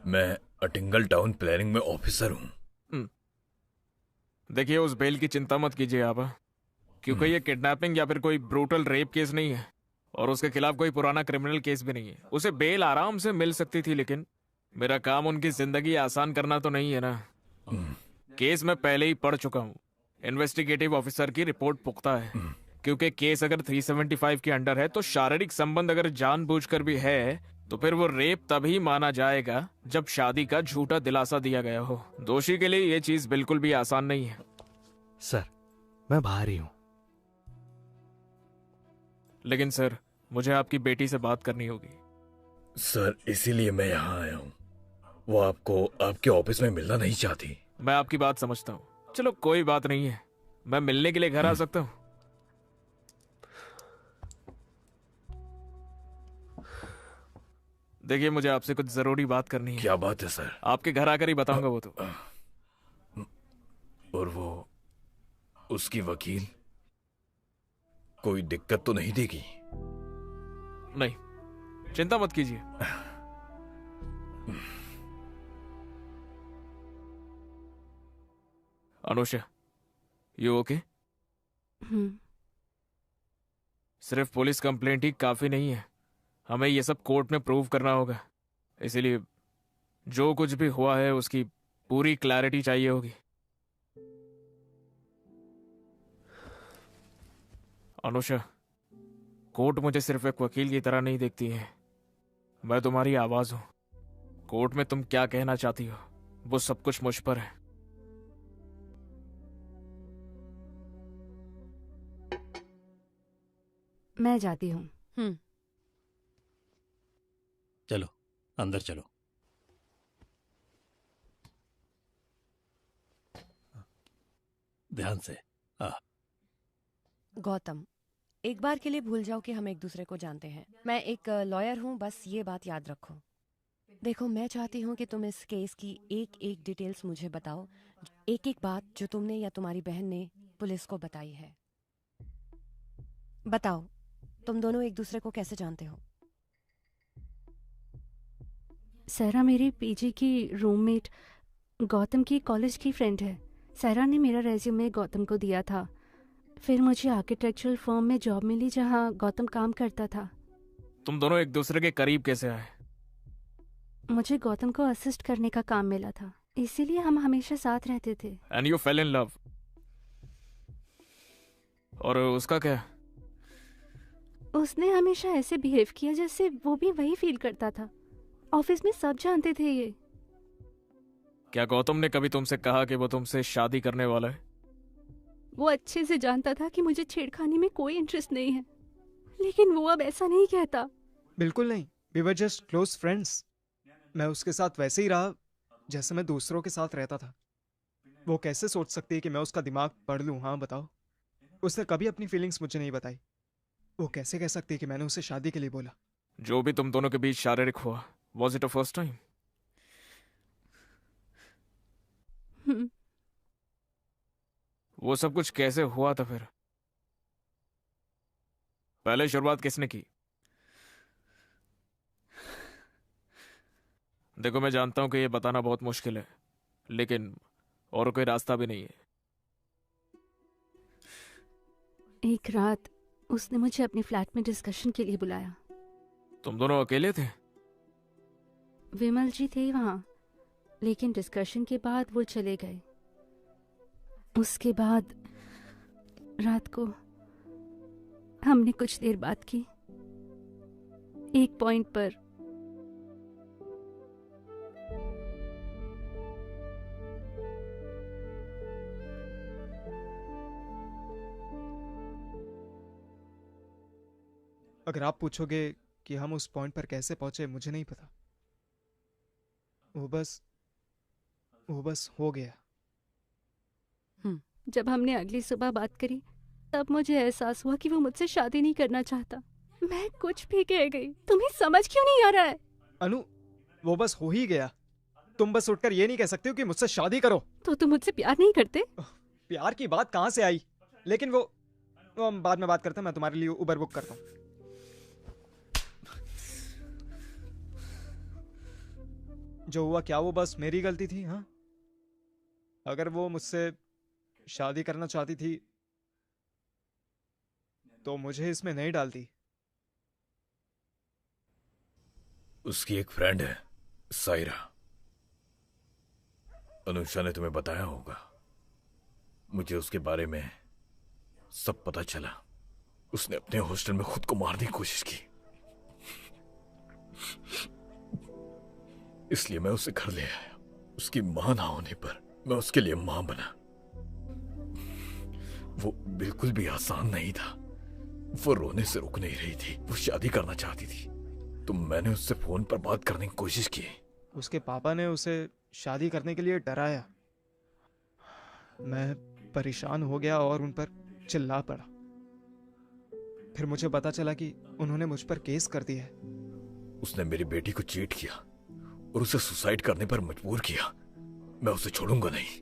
मैं अटिंगल टाउन प्लानिंग में ऑफिसर हूँ। देखिए, उस बेल की चिंता मत कीजिए आप, क्योंकि ये किडनैपिंग या फिर कोई ब्रूटल रेप केस नहीं है और उसके खिलाफ कोई पुराना क्रिमिनल केस भी नहीं है। उसे बेल आराम से मिल सकती थी, लेकिन मेरा काम उनकी जिंदगी आसान करना तो नहीं है ना। केस मैं पहले ही पढ़ चुका हूँ। इन्वेस्टिगेटिव ऑफिसर की रिपोर्ट पुख्ता है, क्योंकि केस अगर 375 के अंडर है तो शारीरिक संबंध अगर जानबूझकर भी है तो फिर वो रेप तभी माना जाएगा जब शादी का झूठा दिलासा दिया गया हो। दोषी के लिए ये चीज बिल्कुल भी आसान नहीं है। सर, मैं बाहर ही हूँ। लेकिन सर, मुझे आपकी बेटी से बात करनी होगी। सर, इसीलिए मैं यहाँ आया हूँ। वो आपको आपके ऑफिस में मिलना नहीं चाहती। मैं आपकी बात समझता हूँ। चलो कोई बात नहीं है, मैं मिलने के लिए घर आ सकता हूँ। देखिए, मुझे आपसे कुछ जरूरी बात करनी है। क्या बात है सर? आपके घर आकर ही बताऊंगा वो तो। और वो उसकी वकील कोई दिक्कत तो नहीं देगी? नहीं, चिंता मत कीजिए। Anusha, you okay? सिर्फ पुलिस कंप्लेंट ही काफी नहीं है, हमें ये सब कोर्ट में प्रूव करना होगा। इसीलिए जो कुछ भी हुआ है उसकी पूरी क्लैरिटी चाहिए होगी। अनुषा, कोर्ट मुझे सिर्फ एक वकील की तरह नहीं देखती है, मैं तुम्हारी आवाज हूं। कोर्ट में तुम क्या कहना चाहती हो वो सब कुछ मुझ पर है। मैं जाती हूँ। चलो अंदर चलो। ध्यान से। गौतम, एक बार के लिए भूल जाओ कि हम एक दूसरे को जानते हैं। मैं एक लॉयर हूँ, बस ये बात याद रखो। देखो, मैं चाहती हूँ कि तुम इस केस की एक एक डिटेल्स मुझे बताओ, एक एक बात जो तुमने या तुम्हारी बहन ने पुलिस को बताई है। बताओ, तुम दोनों एक दूसरे को कैसे जानते हो? सहरा मेरी पीजी की रूममेट गौतम की कॉलेज की फ्रेंड है। सहरा ने मेरा रेज्यूमे गौतम को दिया था, फिर मुझे आर्किटेक्चरल फर्म में जॉब मिली जहां गौतम काम करता था। तुम दोनों एक दूसरे के करीब कैसे आए? मुझे गौतम को असिस्ट करने का काम मिला था, इसीलिए हम हमेशा साथ रहते थे। And you fail in love. और उसका क्या? उसने हमेशा ऐसे बिहेव किया जैसे वो भी वही फील करता था। ऑफिस में सब जानते थे ये। क्या गौतम ने कभी तुमसे कहा कि वो तुमसे शादी करने वाला है? वो अच्छे से जानता था कि मुझे छेड़खानी में कोई इंटरेस्ट नहीं है, लेकिन वो अब ऐसा नहीं कहता। बिल्कुल नहीं, we were just close friends. मैं उसके साथ वैसे ही रहा जैसे मैं दूसरों के साथ रहता था। वो कैसे सोच सकती है कि मैं उसका दिमाग पढ़ लूं? हाँ बताओ। उसने कभी अपनी फीलिंग्स मुझे नहीं बताई। वो कैसे कह सकती है कि मैंने उसे शादी के लिए बोला? जो भी तुम दोनों के बीच शारीरिक हुआ, was it a first time? वो सब कुछ कैसे हुआ था फिर? पहले शुरुआत किसने की? देखो, मैं जानता हूं कि ये बताना बहुत मुश्किल है, लेकिन और कोई रास्ता भी नहीं है। एक रात उसने मुझे अपने फ्लैट में डिस्कशन के लिए बुलाया। तुम दोनों अकेले थे? विमल जी थे वहाँ, लेकिन डिस्कशन के बाद वो चले गए। उसके बाद रात को हमने कुछ देर बात की। एक पॉइंट पर अगर आप पूछोगे कि हम उस पॉइंट पर कैसे पहुंचे, मुझे नहीं पता। वो बस हो गया। जब हमने अगली सुबह बात करी तब मुझे एहसास हुआ कि वो मुझसे शादी नहीं करना चाहता। मैं कुछ भी कह गई। तुम्हें समझ क्यों नहीं आ रहा है? अनु, वो बस हो ही गया। तुम बस उठकर ये नहीं कह सकते हो कि मुझसे शादी करो। तो तुम मुझसे प्यार नहीं करते? प्यार की बात कहाँ से आई? लेकिन वो हम बाद में बात करते हैं। मैं तुम्हारे लिए उबर बुक करता हूँ। जो हुआ क्या वो बस मेरी गलती थी? हाँ, अगर वो मुझसे शादी करना चाहती थी तो मुझे इसमें नहीं डालती। उसकी एक फ्रेंड है सायरा। अनुषा ने तुम्हें बताया होगा। मुझे उसके बारे में सब पता चला। उसने अपने हॉस्टल में खुद को मारने की कोशिश की, इसलिए मैं उसे घर ले आया। उसकी मां ना होने पर मैं उसके लिए मां बना। वो बिल्कुल भी आसान नहीं था। वो रोने से रुक नहीं रही थी। वो शादी करना चाहती थी, तो मैंने उससे फोन पर बात करने की कोशिश की। उसके पापा ने उसे शादी करने के लिए डराया। मैं परेशान हो गया और उन पर चिल्ला पड़ा। फिर मुझे पता चला कि उन्होंने मुझ पर केस कर दिया है। उसने मेरी बेटी को चीट किया और उसे सुसाइड करने पर मजबूर किया। मैं उसे छोड़ूंगा नहीं।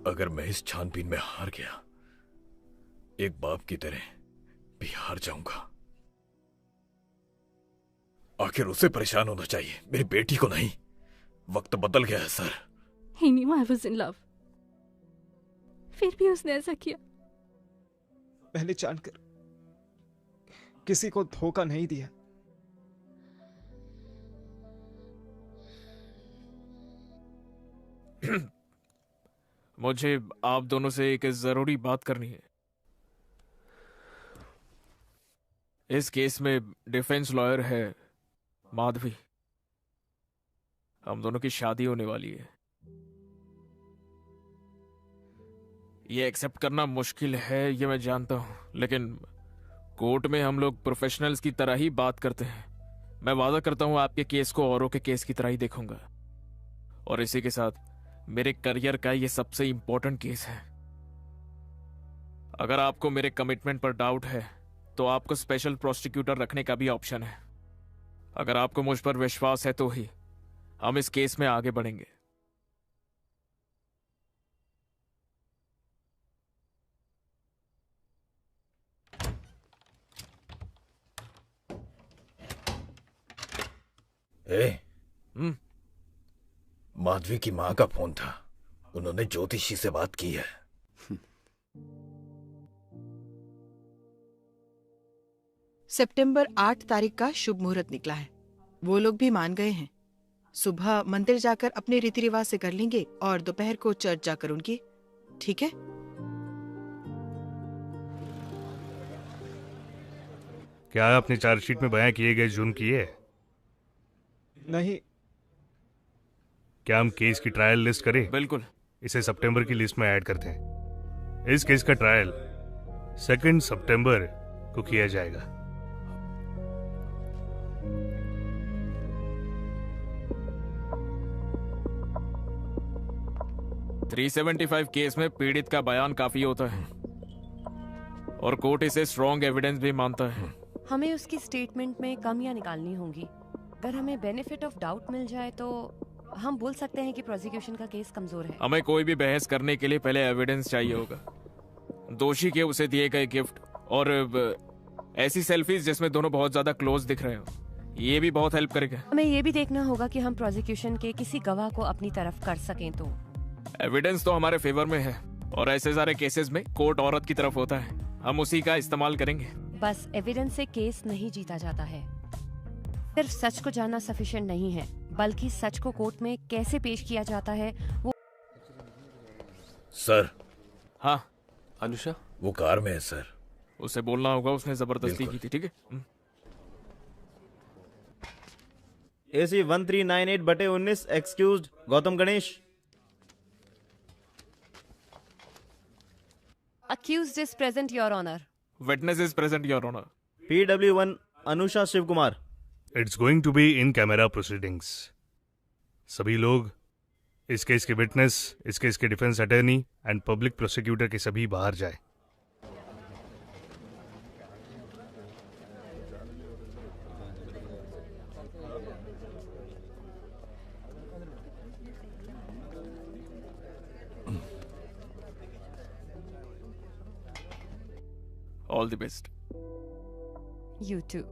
अगर मैं इस छानबीन में हार गया, एक बाप की तरह भी हार जाऊंगा। आखिर उसे परेशान होना चाहिए, मेरी बेटी को नहीं। वक्त बदल गया है sir. He knew I was in love. फिर भी उसने ऐसा किया। मैंने जानकर किसी को धोखा नहीं दिया। मुझे आप दोनों से एक जरूरी बात करनी है। इस केस में डिफेंस लॉयर है माधवी। हम दोनों की शादी होने वाली है। ये एक्सेप्ट करना मुश्किल है, ये मैं जानता हूं, लेकिन कोर्ट में हम लोग प्रोफेशनल्स की तरह ही बात करते हैं। मैं वादा करता हूं आपके केस को औरों के केस की तरह ही देखूंगा, और इसी के साथ मेरे करियर का ये सबसे इंपॉर्टेंट केस है। अगर आपको मेरे कमिटमेंट पर डाउट है तो आपको स्पेशल प्रोसिक्यूटर रखने का भी ऑप्शन है। अगर आपको मुझ पर विश्वास है तो ही हम इस केस में आगे बढ़ेंगे। माधवी की माँ का फोन था, उन्होंने ज्योतिषी से बात की है। सितंबर 8 तारीख का शुभ मुहूर्त निकला है। वो लोग भी मान गए हैं। सुबह मंदिर जाकर अपने रीति रिवाज से कर लेंगे और दोपहर को चर्च जाकर उनकी। ठीक है? क्या आपने चार्जशीट में बयां किए गए जुर्म किए? नहीं। क्या हम केस की ट्रायल लिस्ट करें? बिल्कुल। इसे सितंबर की लिस्ट में ऐड करते हैं। इस केस का ट्रायल 2 सितंबर को किया जाएगा। $375 केस में पीड़ित का बयान काफी होता है और कोर्ट इसे स्ट्रॉन्ग एविडेंस भी मानता है। हमें उसकी स्टेटमेंट में कमियां निकालनी होंगी। अगर हमें बेनिफिट ऑफ डाउट मिल जाए तो हम बोल सकते हैं कि प्रोसिक्यूशन का केस कमजोर है। हमें कोई भी बहस करने के लिए पहले एविडेंस चाहिए होगा। दोषी के उसे दिए गए गिफ्ट और ऐसी सेल्फीज जिसमें दोनों बहुत ज्यादा क्लोज दिख रहे हो, ये भी बहुत हेल्प करेगा। हमें ये भी देखना होगा कि हम प्रोसिक्यूशन के किसी गवाह को अपनी तरफ कर सकें। तो एविडेंस तो हमारे फेवर में है और ऐसे सारे केसेस में कोर्ट औरत की तरफ होता है, हम उसी का इस्तेमाल करेंगे। बस एविडेंस से केस नहीं जीता जाता है। सिर्फ सच को जानना सफिशिएंट नहीं है, बल्कि सच को कोर्ट में कैसे पेश किया जाता है वो। सर। हाँ अनुषा, वो कार में है सर। उसे बोलना होगा उसने जबरदस्ती की थी। ठीक है? AC 1398/19 excused Gautam Ganesh. Accused is present, Your Honor. Witness is present, Your Honor. PW1 Anusha Shiv Kumar. It's going to be in camera proceedings. सभी लोग, इस केस के विटनेस, इस केस के defence attorney and public prosecutor के सभी बाहर जाए। All the best. You too.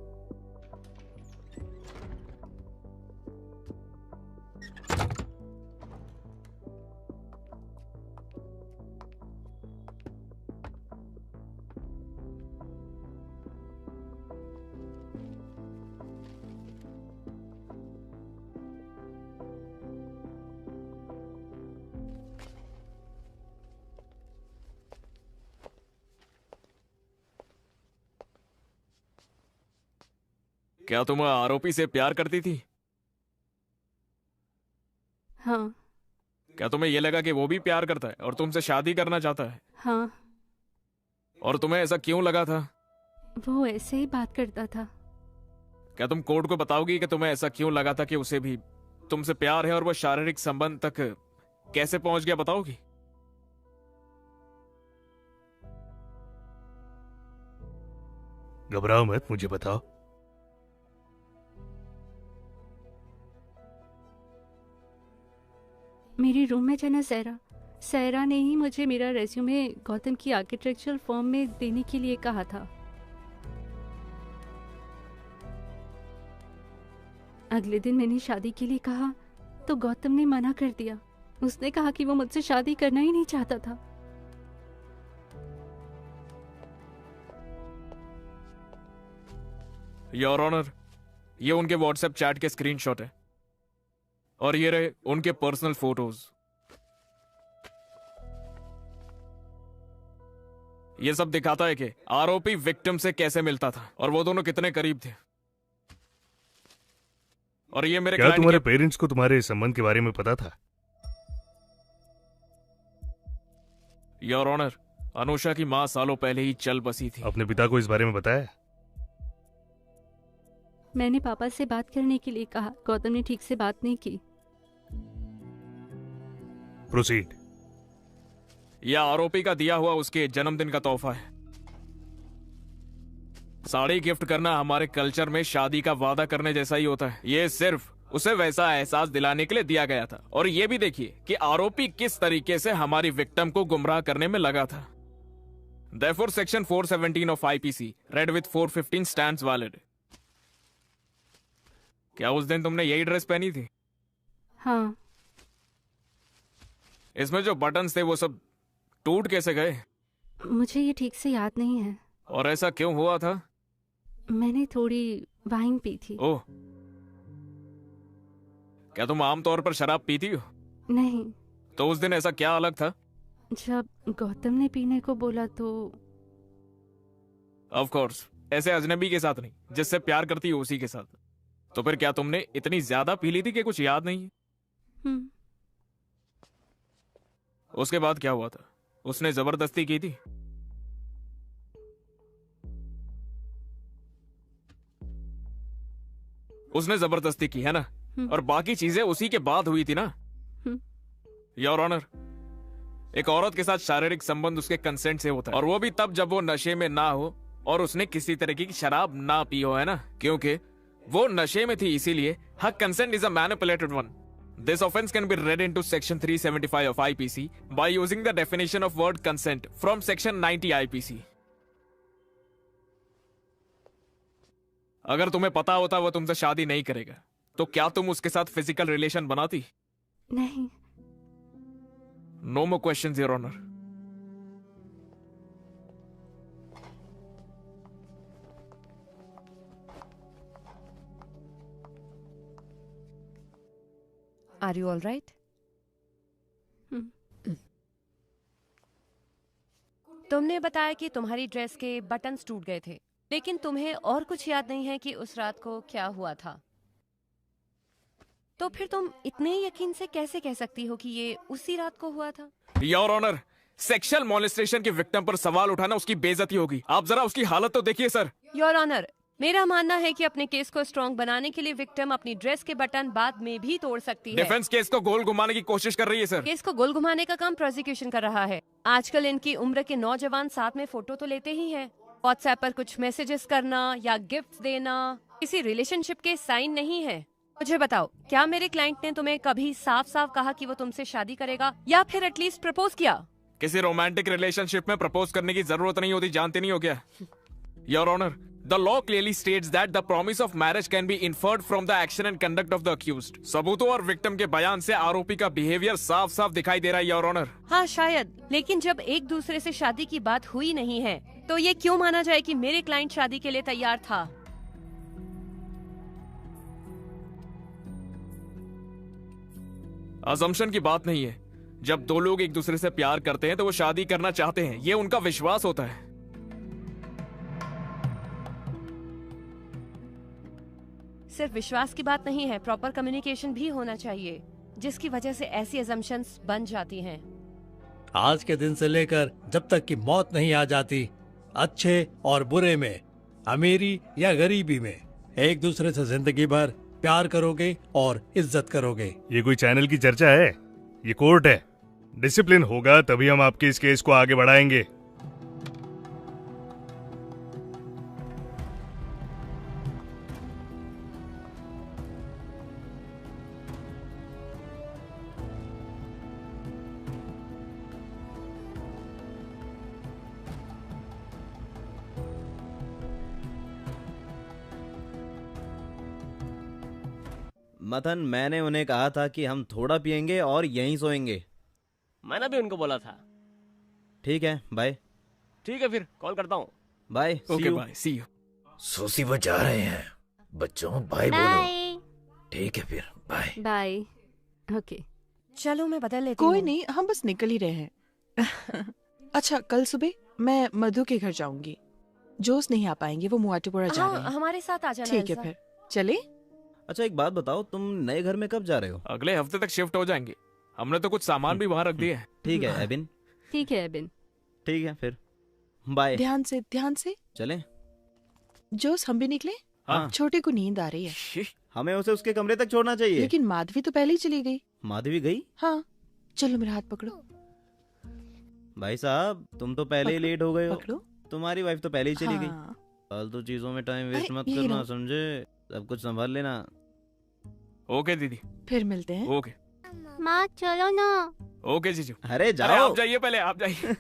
क्या तुम आरोपी से प्यार करती थी? हाँ। क्या तुम्हें यह लगा कि वो भी प्यार करता है और तुमसे शादी करना चाहता है? हाँ। और तुम्हें ऐसा क्यों लगा था? वो ऐसे ही बात करता था। क्या तुम कोर्ट को बताओगी कि तुम्हें ऐसा क्यों लगा था कि उसे भी तुमसे प्यार है और वो शारीरिक संबंध तक कैसे पहुंच गया, बताओगी? घबराओ मत, मुझे बताओ। मेरी रूममेट है ना सहरा ने ही मुझे मेरा रेज्यूमे गौतम की आर्किटेक्चरल फर्म में देने के लिए कहा था। अगले दिन मैंने शादी के लिए कहा तो गौतम ने मना कर दिया। उसने कहा कि वो मुझसे शादी करना ही नहीं चाहता था। योर ऑनर, ये उनके व्हाट्सएप चैट के स्क्रीनशॉट है और ये रहे उनके पर्सनल फोटोज। ये सब दिखाता है कि आरोपी विक्टिम से कैसे मिलता था और वो दोनों कितने करीब थे। और ये मेरे क्या तुम्हारे पेरेंट्स को तुम्हारे संबंध के बारे में पता था? योर ऑनर, अनुषा की मां सालों पहले ही चल बसी थी। अपने पिता को इस बारे में बताया? मैंने पापा से बात करने के लिए कहा, गौतम ने ठीक से बात नहीं की। प्रोसीड। यह आरोपी का दिया हुआ उसके जन्मदिन का तोहफा है। साड़ी गिफ्ट करना हमारे कल्चर में शादी का वादा करने जैसा ही होता है। ये सिर्फ उसे वैसा एहसास दिलाने के लिए दिया गया था। और ये भी देखिए कि आरोपी किस तरीके से हमारी विक्टिम को गुमराह करने में लगा था। Therefore, section 417 of IPC, read with 415 stands valid. क्या उस दिन तुमने यही ड्रेस पहनी थी? हाँ। इसमें जो बटन्स थे वो सब टूट कैसे गए? मुझे ये ठीक से याद नहीं है। और ऐसा क्यों हुआ था? मैंने थोड़ी वाइन पी थी। ओह, क्या तुम आमतौर पर शराब पीती हो? नहीं। तो उस दिन ऐसा क्या अलग था? जब गौतम ने पीने को बोला तो। ऑफ कोर्स, ऐसे अजनबी के साथ नहीं, जिससे प्यार करती हो उसी के साथ। तो फिर क्या तुमने इतनी ज्यादा पी ली थी कि कुछ याद नहीं है? उसके बाद क्या हुआ था? उसने जबरदस्ती की थी? उसने जबरदस्ती की है ना? और बाकी चीजें उसी के बाद हुई थी ना? योर ऑनर, एक औरत के साथ शारीरिक संबंध उसके कंसेंट से होता है, और वो भी तब जब वो नशे में ना हो और उसने किसी तरह की शराब ना पी हो, है ना? क्योंकि वो नशे में थी, इसीलिए her consent is a manipulated one. This offense can be read into section 375 of IPC by using the definition of word consent from section 90 IPC. अगर तुम्हें पता होता वो तुमसे शादी नहीं करेगा, तो क्या तुम उसके साथ फिजिकल रिलेशन बनाती? नहीं। No more questions, Your Honor. Are you all right? तुमने बताया कि तुम्हारी ड्रेस के बटन्स टूट गए थे, लेकिन तुम्हें और कुछ याद नहीं है कि उस रात को क्या हुआ था। तो फिर तुम इतने यकीन से कैसे कह सकती हो कि ये उसी रात को हुआ था? योर ऑनर, सेक्सुअल मॉलेस्टेशन की विक्टिम पर सवाल उठाना उसकी बेइज्जती होगी। आप जरा उसकी हालत तो देखिए सर। योर ऑनर, मेरा मानना है कि अपने केस को स्ट्रॉन्ग बनाने के लिए विक्टिम अपनी ड्रेस के बटन बाद में भी तोड़ सकती है। डिफेंस केस को गोल घुमाने की कोशिश कर रही है सर। केस को गोल घुमाने का काम प्रोसिक्यूशन कर रहा है। आजकल इनकी उम्र के नौजवान साथ में फोटो तो लेते ही हैं। व्हाट्सएप पर कुछ मैसेजेस करना या गिफ्ट देना किसी रिलेशनशिप के साइन नहीं है। मुझे बताओ, क्या मेरे क्लाइंट ने तुम्हें कभी साफ साफ कहा कि वो तुमसे शादी करेगा, या फिर एटलीस्ट प्रपोज किया? किसी रोमांटिक रिलेशनशिप में प्रपोज करने की जरूरत नहीं होती, जानते नहीं हो क्या? Your honour, the law clearly states that the promise of marriage can be inferred from the action and conduct of the accused. सबूतों और विक्टिम के बयान से आरोपी का बिहेवियर साफ साफ दिखाई दे रहा है, योर ऑनर। हाँ शायद, लेकिन जब एक दूसरे से शादी की बात हुई नहीं है, तो ये क्यों माना जाए कि मेरे क्लाइंट शादी के लिए तैयार था? अजम्पशन की बात नहीं है। जब दो लोग एक दूसरे से प्यार करते हैं तो वो शादी करना चाहते हैं, ये उनका विश्वास होता है। सिर्फ विश्वास की बात नहीं है, प्रॉपर कम्युनिकेशन भी होना चाहिए, जिसकी वजह से ऐसी अजम्पशंस बन जाती हैं। आज के दिन से लेकर जब तक कि मौत नहीं आ जाती, अच्छे और बुरे में, अमीरी या गरीबी में, एक दूसरे से जिंदगी भर प्यार करोगे और इज्जत करोगे। ये कोई चैनल की चर्चा है? ये कोर्ट है। डिसिप्लिन होगा तभी हम आपके इस केस को आगे बढ़ाएंगे। मथन, मैंने उन्हें कहा था कि हम थोड़ा पियेंगे और यहीं सोएंगे। मैंने भी उनको बोला था। ठीक है, बाय। ठीक है, फिर कॉल करता हूँ। Bye, see okay you. Bye, see you. सोसी वो जा रहे हैं। बच्चों बाय बोलो। ठीक है फिर, बाय। बाय। ओके चलो मैं बदल लेती कोई हूँ। नहीं, हम बस निकल ही रहे हैं। अच्छा, कल सुबह मैं मधु के घर जाऊंगी। जोश नहीं आ पाएंगे, वो मुआटुपुरा जा रहे हाँ, हैं। हमारे साथ आ जाना। ठीक है एल्सा। फिर चले। अच्छा, एक बात बताओ, तुम नए घर में कब जा रहे हो? अगले हफ्ते तक शिफ्ट हो जाएंगे। हमने तो कुछ सामान भी वहां रख दिए हैं। ठीक है एबिन। ठीक है एबिन। ठीक है फिर, बाय। ध्यान से चलें? जोश, हम भी निकले। हाँ। छोटे को नींद आ रही है। हमें उसे उसके कमरे तक छोड़ना चाहिए। लेकिन माधवी तो पहले ही चली गई। माधवी गई? हाँ, चलो मेरा हाथ पकड़ो। भाई साहब, तुम तो पहले ही लेट हो गए हो। पकड़ो। तुम्हारी वाइफ तो पहले ही चली गई। हाँ। फालतू चीजों में टाइम वेस्ट अरे, मत यही करना, रहो। समझे? सब कुछ संभाल लेना। ओके दीदी। फिर मिलते हैं। ओके। माँ चलो ना। ओके जीजू। अरे जाओ। अरे आप जाइए, पहले आप जाइए।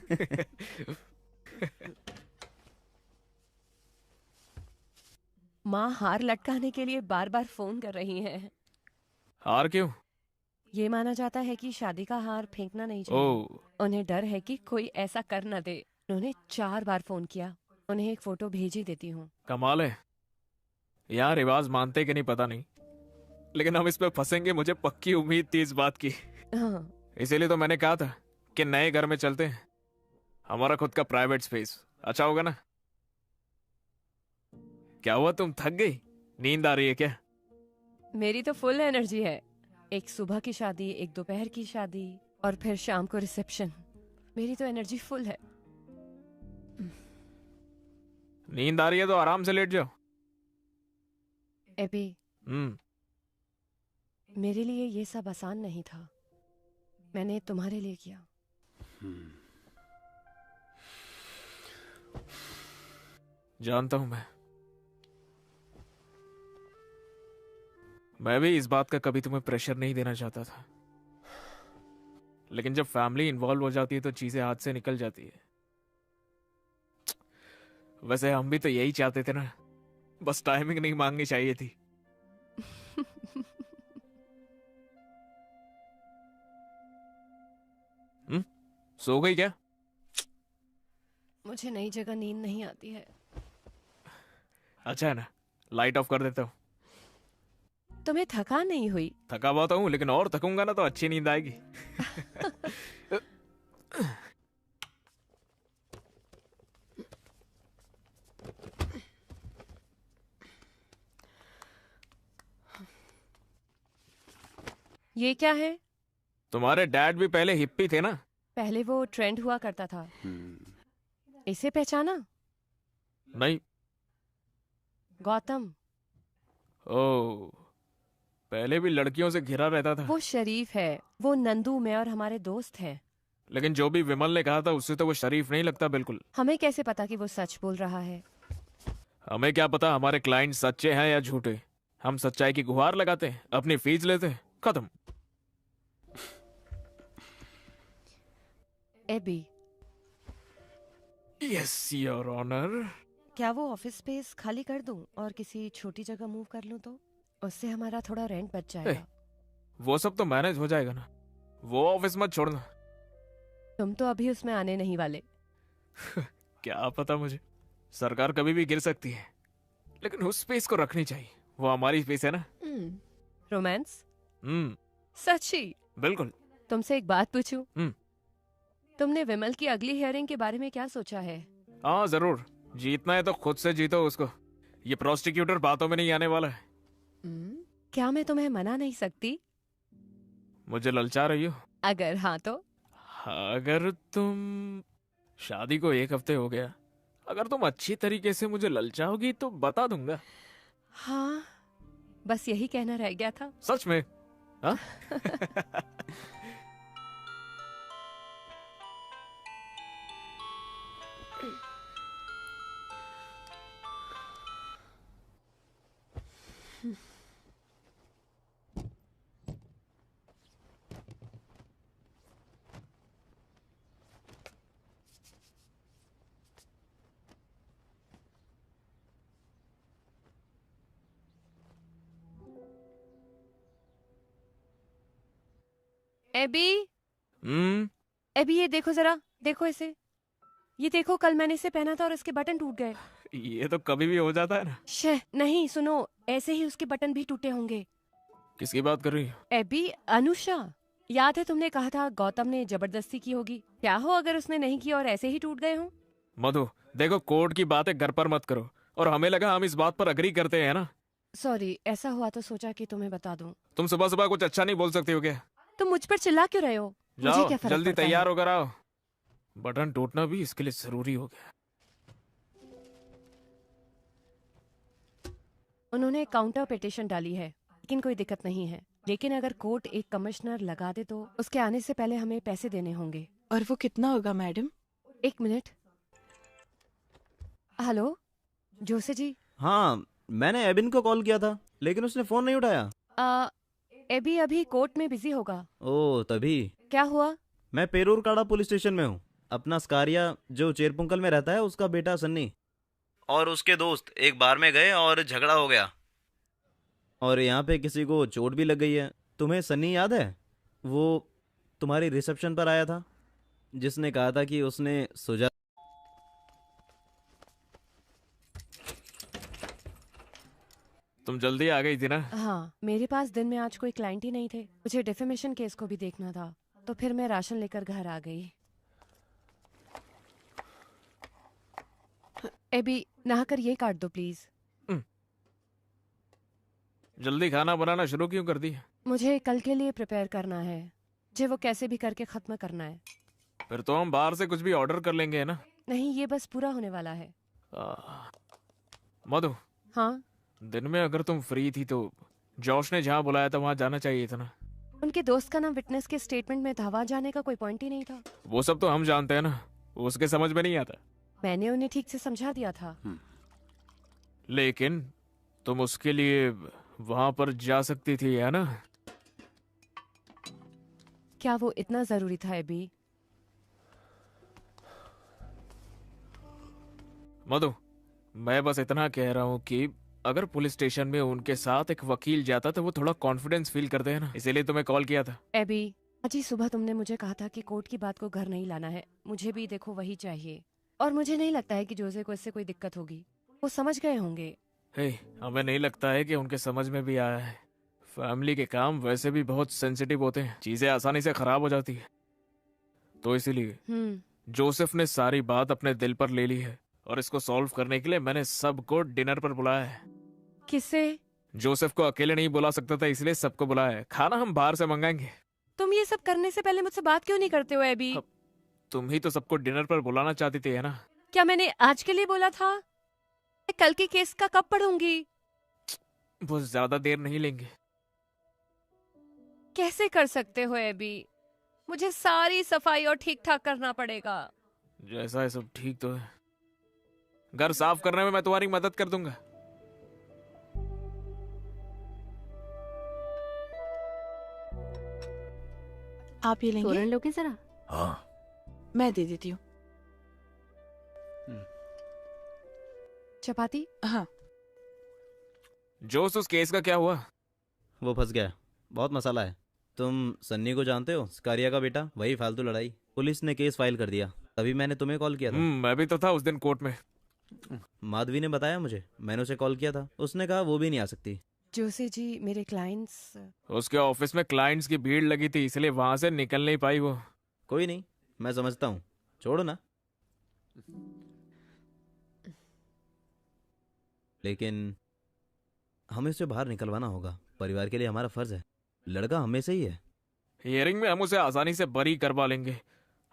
माँ हार लटकाने के लिए बार बार फोन कर रही हैं। हार क्यों? ये माना जाता है कि शादी का हार फेंकना नहीं चाहिए। ओह। उन्हें डर है कि कोई ऐसा कर न दे। उन्होंने 4 बार फोन किया। उन्हें एक फोटो भेज ही देती हूँ। कमाल है। यहाँ रिवाज मानते कि नहीं पता नहीं, लेकिन हम इस पे फंसेंगे, मुझे पक्की उम्मीद थी इस बात की। हाँ। इसीलिए तो मैंने कहा था कि नए घर में चलते हैं, हमारा खुद का प्राइवेट स्पेस अच्छा होगा ना। क्या हुआ, तुम थक गई? नींद आ रही है क्या? मेरी तो फुल एनर्जी है। एक सुबह की शादी, एक दोपहर की शादी और फिर शाम को रिसेप्शन। मेरी तो एनर्जी फुल है। नींद आ रही है तो आराम से लेट जाओ। एबी, हम्म। मेरे लिए ये सब आसान नहीं था। मैंने तुम्हारे लिए किया। जानता हूं मैं भी इस बात का कभी तुम्हें प्रेशर नहीं देना चाहता था, लेकिन जब फैमिली इन्वॉल्व हो जाती है तो चीजें हाथ से निकल जाती है। वैसे हम भी तो यही चाहते थे ना, बस टाइमिंग नहीं मांगनी चाहिए थी। सो गई क्या? मुझे नई जगह नींद नहीं आती है। अच्छा है ना, लाइट ऑफ कर देता हूँ। तुम्हें थकान नहीं हुई? थका हुआ तो हूँ, लेकिन और थकूंगा ना तो अच्छी नींद आएगी। ये क्या है? तुम्हारे डैड भी पहले हिप्पी थे ना? पहले वो ट्रेंड हुआ करता था। इसे पहचाना? नहीं। गौतम। ओह, पहले भी लड़कियों से घिरा रहता था। वो शरीफ है। वो नंदू, मैं और हमारे दोस्त हैं। लेकिन जो भी विमल ने कहा था उससे तो वो शरीफ नहीं लगता बिल्कुल। हमें कैसे पता कि वो सच बोल रहा है? हमें क्या पता हमारे क्लाइंट सच्चे हैं या झूठे। हम सच्चाई की गुहार लगाते हैं, अपनी फीस लेते हैं, खत्म। एबी। Yes your honour. क्या वो ऑफिस स्पेस खाली कर दूं और किसी छोटी जगह मूव कर लूं तो? उससे हमारा थोड़ा रेंट बच जाएगा। वो सब तो मैनेज हो जाएगा ना, वो ऑफिस मत छोड़ना। तुम तो अभी उसमें आने नहीं वाले। क्या पता मुझे, सरकार कभी भी गिर सकती है, लेकिन उस स्पेस को रखनी चाहिए, वो हमारी स्पेस है ना। रोमांस? हम्म। सच्ची? बिल्कुल। तुमसे एक बात पूछूं? तुमने विमल की अगली हियरिंग के बारे में क्या सोचा है? हाँ जरूर, जीतना है तो खुद से जीतो उसको। ये प्रोस्टिक्यूटर बातों में नहीं आने वाला है। क्या मैं तुम्हें मना नहीं सकती? मुझे ललचा रही हो? अगर हाँ तो? अगर तुम, शादी को 1 हफ्ते हो गया, अगर तुम अच्छी तरीके से मुझे ललचाओगी तो बता दूंगा। हाँ, बस यही कहना रह गया था। सच में? हाँ? एबी, हम्म। एबी ये देखो जरा, देखो इसे, ये देखो कल मैंने इसे पहना था और इसके बटन टूट गए। ये तो कभी भी हो जाता है ना। शे नहीं, सुनो, ऐसे ही उसके बटन भी टूटे होंगे। किसकी बात कर रही हो? एबी, अनुषा, याद है तुमने कहा था गौतम ने जबरदस्ती की होगी? क्या हो अगर उसने नहीं की और ऐसे ही टूट गए हों? मधु देखो, कोर्ट की बातें घर पर मत करो। और हमें लगा हम इस बात पर अग्री करते हैं ना। सॉरी, ऐसा हुआ तो सोचा कि तुम्हें बता दूं। तुम सुबह सुबह कुछ अच्छा नहीं बोल सकती हो क्या? तुम मुझ पर चिल्ला क्यों रहे हो? मुझे जाओ क्या फर्क जल्दी पड़ता है? तैयार होकर आओ। बटन टूटना भी इसके लिए जरूरी हो गया। उन्होंने काउंटर पिटीशन डाली है, लेकिन कोई दिक्कत नहीं है। लेकिन अगर कोर्ट एक कमिश्नर लगा दे तो उसके आने से पहले हमें पैसे देने होंगे। और वो कितना होगा मैडम? 1 मिनट। हेलो जोसे जी। हाँ, मैंने एबिन को कॉल किया था लेकिन उसने फोन नहीं उठाया। एबी अभी कोर्ट में बिजी होगा। ओ तभी। क्या हुआ? मैं पेरूरकाड़ा पुलिस स्टेशन में हूँ। अपना स्कारिया जो चेरपुंकल में रहता है उसका बेटा सन्नी और उसके दोस्त एक बार में गए और झगड़ा हो गया और यहाँ पे किसी को चोट भी लग गई है। तुम्हें सन्नी याद है? वो तुम्हारी रिसेप्शन पर आया था जिसने कहा था कि उसने सुजा। तुम जल्दी आ गई थी ना? हाँ, मेरे पास दिन में आज कोई क्लाइंट ही नहीं थे। मुझे डिफेमेशन केस को भी देखना था, तो फिर मैं राशन लेकर घर आ गई। एबी, नहाकर ये काट दो प्लीज। जल्दी खाना बनाना शुरू क्यों कर दी? मुझे कल के लिए प्रिपेयर करना है, मुझे वो कैसे भी करके खत्म करना है। फिर तो हम बाहर से कुछ भी ऑर्डर कर लेंगे ना? नहीं, ये बस पूरा होने वाला है। मधु। हाँ? दिन में अगर तुम फ्री थी तो जॉश ने जहाँ बुलाया था वहाँ जाना चाहिए था ना? उनके दोस्त का नाम विटनेस के स्टेटमेंट में था, वहाँ जाने का कोई पॉइंट ही नहीं था। वो सब तो हम जानते हैं ना, उसके समझ में नहीं आता। मैंने उन्हें ठीक से समझा दिया था। लेकिन तुम उसके लिए वहां पर जा सकती थी, है ना? क्या वो इतना जरूरी था एबी? मधु, मैं बस इतना कह रहा हूँ कि अगर पुलिस स्टेशन में उनके साथ एक वकील जाता तो वो थोड़ा कॉन्फिडेंस फील करते हैं ना, इसीलिए तुम्हें कॉल किया था। एबी, आज ही सुबह तुमने मुझे कहा था कि कोर्ट की बात को घर नहीं लाना है। मुझे भी देखो वही चाहिए, और मुझे नहीं लगता है कि जोसे को इससे कोई दिक्कत होगी। वो समझ गए होंगे। हमें नहीं लगता है कि उनके समझ में भी आया है। फैमिली के काम वैसे भी बहुत सेंसिटिव होते हैं, चीजें आसानी से खराब हो जाती है। तो इसीलिए जोसेफ ने सारी बात अपने दिल पर ले ली है और इसको सॉल्व करने के लिए मैंने सबको डिनर पर बुलाया है। किसे? जोसेफ को अकेले नहीं बुला सकता था, इसलिए सबको बुलाया है। खाना हम बाहर से मंगाएंगे। तुम ये सब करने से पहले मुझसे बात क्यों नहीं करते हो एबी? तुम ही तो सबको डिनर पर बुलाना चाहती थी, है ना? क्या मैंने आज के लिए बोला था? मैं कल के केस का कब पढ़ूंगी? वो ज्यादा देर नहीं लेंगे। कैसे कर सकते हो एबी? मुझे सारी सफाई और ठीक ठाक करना पड़ेगा। जैसा है सब ठीक तो है। घर साफ करने में मैं तुम्हारी मदद कर दूंगा। आप ये लेंगे? तोरण लोगे जरा? हाँ, मैं दे देती हूँ। चपाती? हाँ। जोस, उस केस का क्या हुआ? वो फंस गया, बहुत मसाला है। तुम सन्नी को जानते हो, स्कारिया का बेटा? वही फालतू लड़ाई। पुलिस ने केस फाइल कर दिया, तभी मैंने तुम्हें कॉल किया था। मैं भी तो था उस दिन कोर्ट में। माधवी ने बताया मुझे, मैंने उसे कॉल किया था, उसने कहा वो भी नहीं आ सकती। जोशी जी, मेरे क्लाइंट्स। उसके ऑफिस में क्लाइंट्स की भीड़ लगी थी, इसलिए वहां से निकल नहीं पाई वो। कोई नहीं, मैं समझता हूँ, छोड़ो ना। लेकिन हमें उसे बाहर निकलवाना होगा, परिवार के लिए हमारा फर्ज है। लड़का हमें से ही है। हियरिंग में हम उसे आसानी से बरी करवा लेंगे।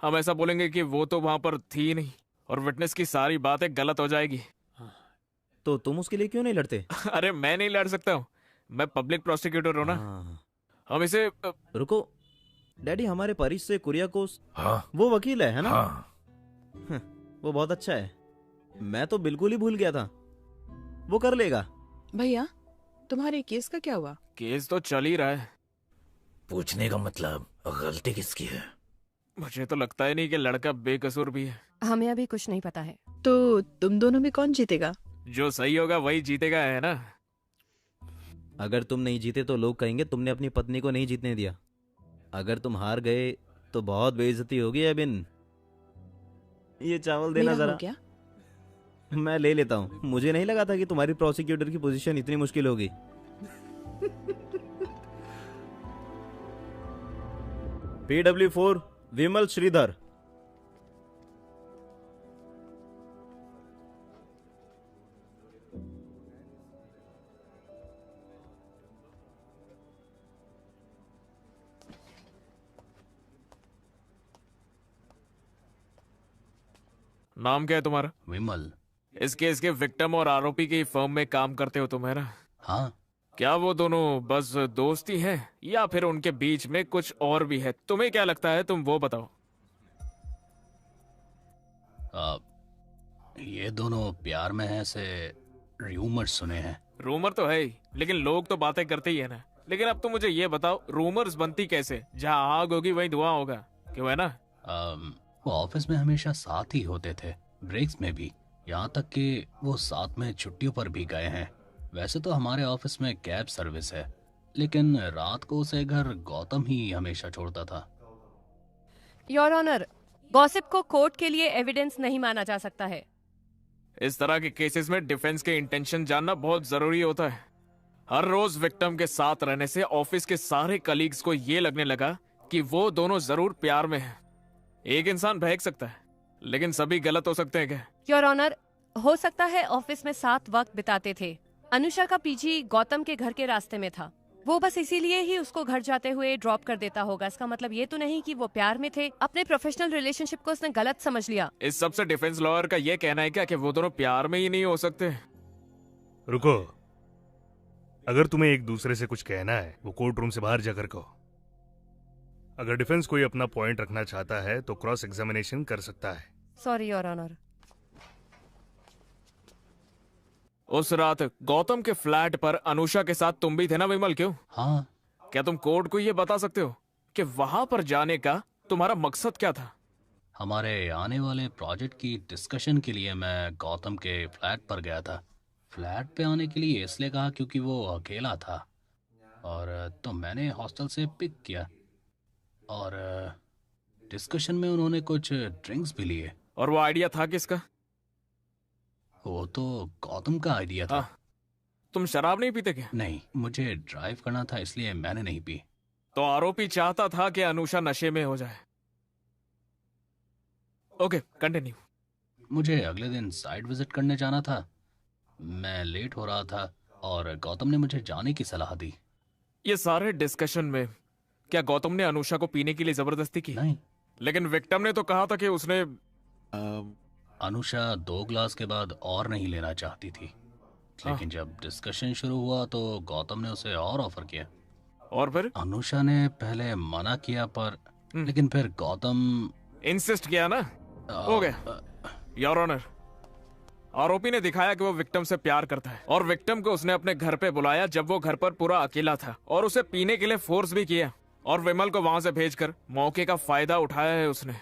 हम ऐसा बोलेंगे कि वो तो वहां पर थी ही नहीं और विटनेस की सारी बातें गलत हो जाएगी। तो तुम उसके लिए क्यों नहीं लड़ते? अरे मैं नहीं लड़ सकता हूँ, मैं पब्लिक प्रोसिक्यूटर हूँ ना। हम इसे रुको डैडी, हमारे परिस से कुरियाकोस। हाँ, वो वकील है ना? हाँ। वो बहुत अच्छा है, मैं तो बिल्कुल ही भूल गया था। वो कर लेगा। भैया, तुम्हारे केस का क्या हुआ? केस तो चल ही रहा है। पूछने का मतलब गलती किसकी है? मुझे तो लगता ही नहीं कि लड़का बेकसूर भी है। हमें अभी कुछ नहीं पता है। तो तुम दोनों में कौन जीतेगा? जो सही होगा वही जीतेगा, है ना? अगर तुम नहीं जीते तो लोग कहेंगे तुमने अपनी पत्नी को नहीं जीतने दिया। अगर तुम हार गए तो बहुत बेइज्जती होगी एबिन। ये चावल देना मेरा हो जरा। गया? मैं ले लेता हूँ। मुझे नहीं लगा था कि तुम्हारी प्रोसिक्यूटर की पोजीशन इतनी मुश्किल होगी। PW4 विमल श्रीधर। नाम क्या है तुम्हारा? विमल। इस केस के विक्टिम और आरोपी की फर्म में काम करते हो तुम, है ना? हाँ। क्या वो दोनों बस दोस्ती हैं या फिर उनके बीच में कुछ और भी है? तुम्हें क्या लगता है, तुम वो बताओ। ये दोनों प्यार में हैं, ऐसे रूमर्स सुने हैं। रूमर तो है ही, लेकिन लोग तो बातें करते ही है ना। लेकिन अब तो मुझे ये बताओ, रूमर्स बनती कैसे? जहाँ आग होगी वहीं धुआं होगा, क्यों, है ना? वो ऑफिस में हमेशा साथ ही होते थे, ब्रेक्स में भी, यहाँ तक कि वो साथ में छुट्टियों पर भी गए हैं। वैसे तो हमारे ऑफिस में कैब सर्विस है, लेकिन रात को उसे घर गौतम ही हमेशा छोड़ता था। योर ऑनर, गॉसिप को कोर्ट के लिए एविडेंस नहीं माना जा सकता है। इस तरह के केसेस में डिफेंस के इंटेंशन जानना बहुत जरूरी होता है। हर रोज विक्टिम के साथ रहने से ऑफिस के सारे कलीग्स को ये लगने लगा कि वो दोनों जरूर प्यार में हैं। एक इंसान बहक सकता है, लेकिन सभी गलत हो सकते हैं क्या? योर ऑनर, हो सकता है ऑफिस में साथ वक्त बिताते थे। अनुषा का पीजी गौतम के घर के रास्ते में था। वो बस इसीलिए ही उसको घर जाते हुए ड्रॉप कर देता होगा। इसका मतलब ये तो नहीं कि वो प्यार में थे। अपने प्रोफेशनल रिलेशनशिप को उसने गलत समझ लिया। इस सबसे डिफेंस लॉयर का ये कहना है क्या कि वो दोनों प्यार में ही नहीं हो सकते? रुको, अगर तुम्हें एक दूसरे से कुछ कहना है वो कोर्ट रूम से बाहर जाकर कहो। अगर डिफेंस कोई अपना पॉइंट रखना चाहता है तो क्रॉस एग्जामिनेशन कर सकता है। Sorry your honour. उस रात गौतम के फ्लैट पर अनुषा के साथ तुम भी थे ना विमल? क्यों? हाँ। क्या तुम कोर्ट को ये बता सकते हो कि वहां पर जाने का तुम्हारा मकसद क्या था? हमारे आने वाले प्रोजेक्ट की डिस्कशन के लिए मैं गौतम के फ्लैट पर गया था। फ्लैट पे आने के लिए इसलिए कहा क्योंकि वो अकेला था, और तो मैंने हॉस्टल से पिक किया, और डिस्कशन में उन्होंने कुछ ड्रिंक्स भी लिए। और वो आइडिया था किसका? वो तो गौतम का आइडिया था। तुम शराब नहीं पीते क्या? नहीं, मुझे ड्राइव करना था इसलिए मैंने नहीं पी। तो आरोपी चाहता था कि अनुषा नशे में हो जाए। Okay, continue. मुझे अगले दिन साइट विजिट करने जाना था। मैं लेट हो रहा था और गौतम ने मुझे जाने की सलाह दी। ये सारे डिस्कशन में क्या गौतम ने अनुषा को पीने के लिए जबरदस्ती की? नहीं। लेकिन विक्टिम ने तो कहा था कि उसने अनुषा 2 ग्लास के बाद और नहीं लेना चाहती थी, लेकिन जब डिस्कशन शुरू हुआ तो गौतम ने उसे और ऑफर किया। और फिर अनुषा ने पहले मना किया, पर लेकिन फिर गौतम इंसिस्ट किया ना। हो गया योर ऑनर। आरोपी ने दिखाया कि वो विक्टिम से प्यार करता है, और विक्टिम को उसने अपने घर पे बुलाया जब वो घर पर पूरा अकेला था, और उसे पीने के लिए फोर्स भी किया, और विमल को वहां से भेजकर मौके का फायदा उठाया है उसने।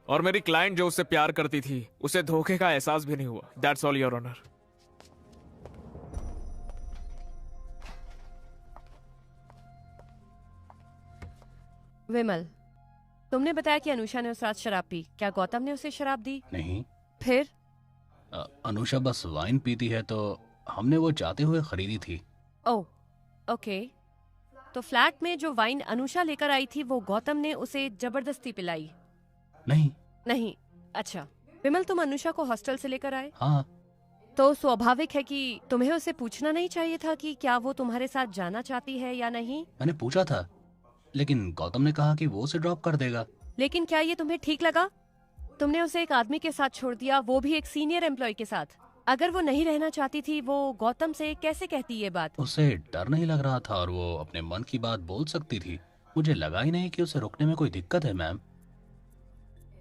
और मेरी क्लाइंट जो उससे प्यार करती थी उसे धोखे का एहसास भी नहीं हुआ। That's all your honour. Vimal, तुमने बताया कि अनुषा ने उस रात शराब पी। क्या गौतम ने उसे शराब दी? नहीं। फिर? अनुषा बस वाइन पीती है तो हमने वो चाहते हुए खरीदी थी। ओह, ओके। तो फ्लैट में जो वाइन अनुषा लेकर आई थी वो गौतम ने उसे जबरदस्ती पिलाई? नहीं। नहीं। अच्छा विमल, तुम अनुषा को हॉस्टल से लेकर आए? हाँ। तो स्वाभाविक है कि तुम्हें उसे पूछना नहीं चाहिए था कि क्या वो तुम्हारे साथ जाना चाहती है या नहीं? मैंने पूछा था, लेकिन गौतम ने कहा कि वो उसे ड्रॉप कर देगा। लेकिन क्या ये तुम्हें ठीक लगा? तुमने उसे एक आदमी के साथ छोड़ दिया, वो भी एक सीनियर एम्प्लॉय के साथ। अगर वो नहीं रहना चाहती थी वो गौतम से कैसे कहती ये बात? उसे डर नहीं लग रहा था और वो अपने मन की बात बोल सकती थी। मुझे लगा ही नहीं कि उसे रोकने में कोई दिक्कत है मैम।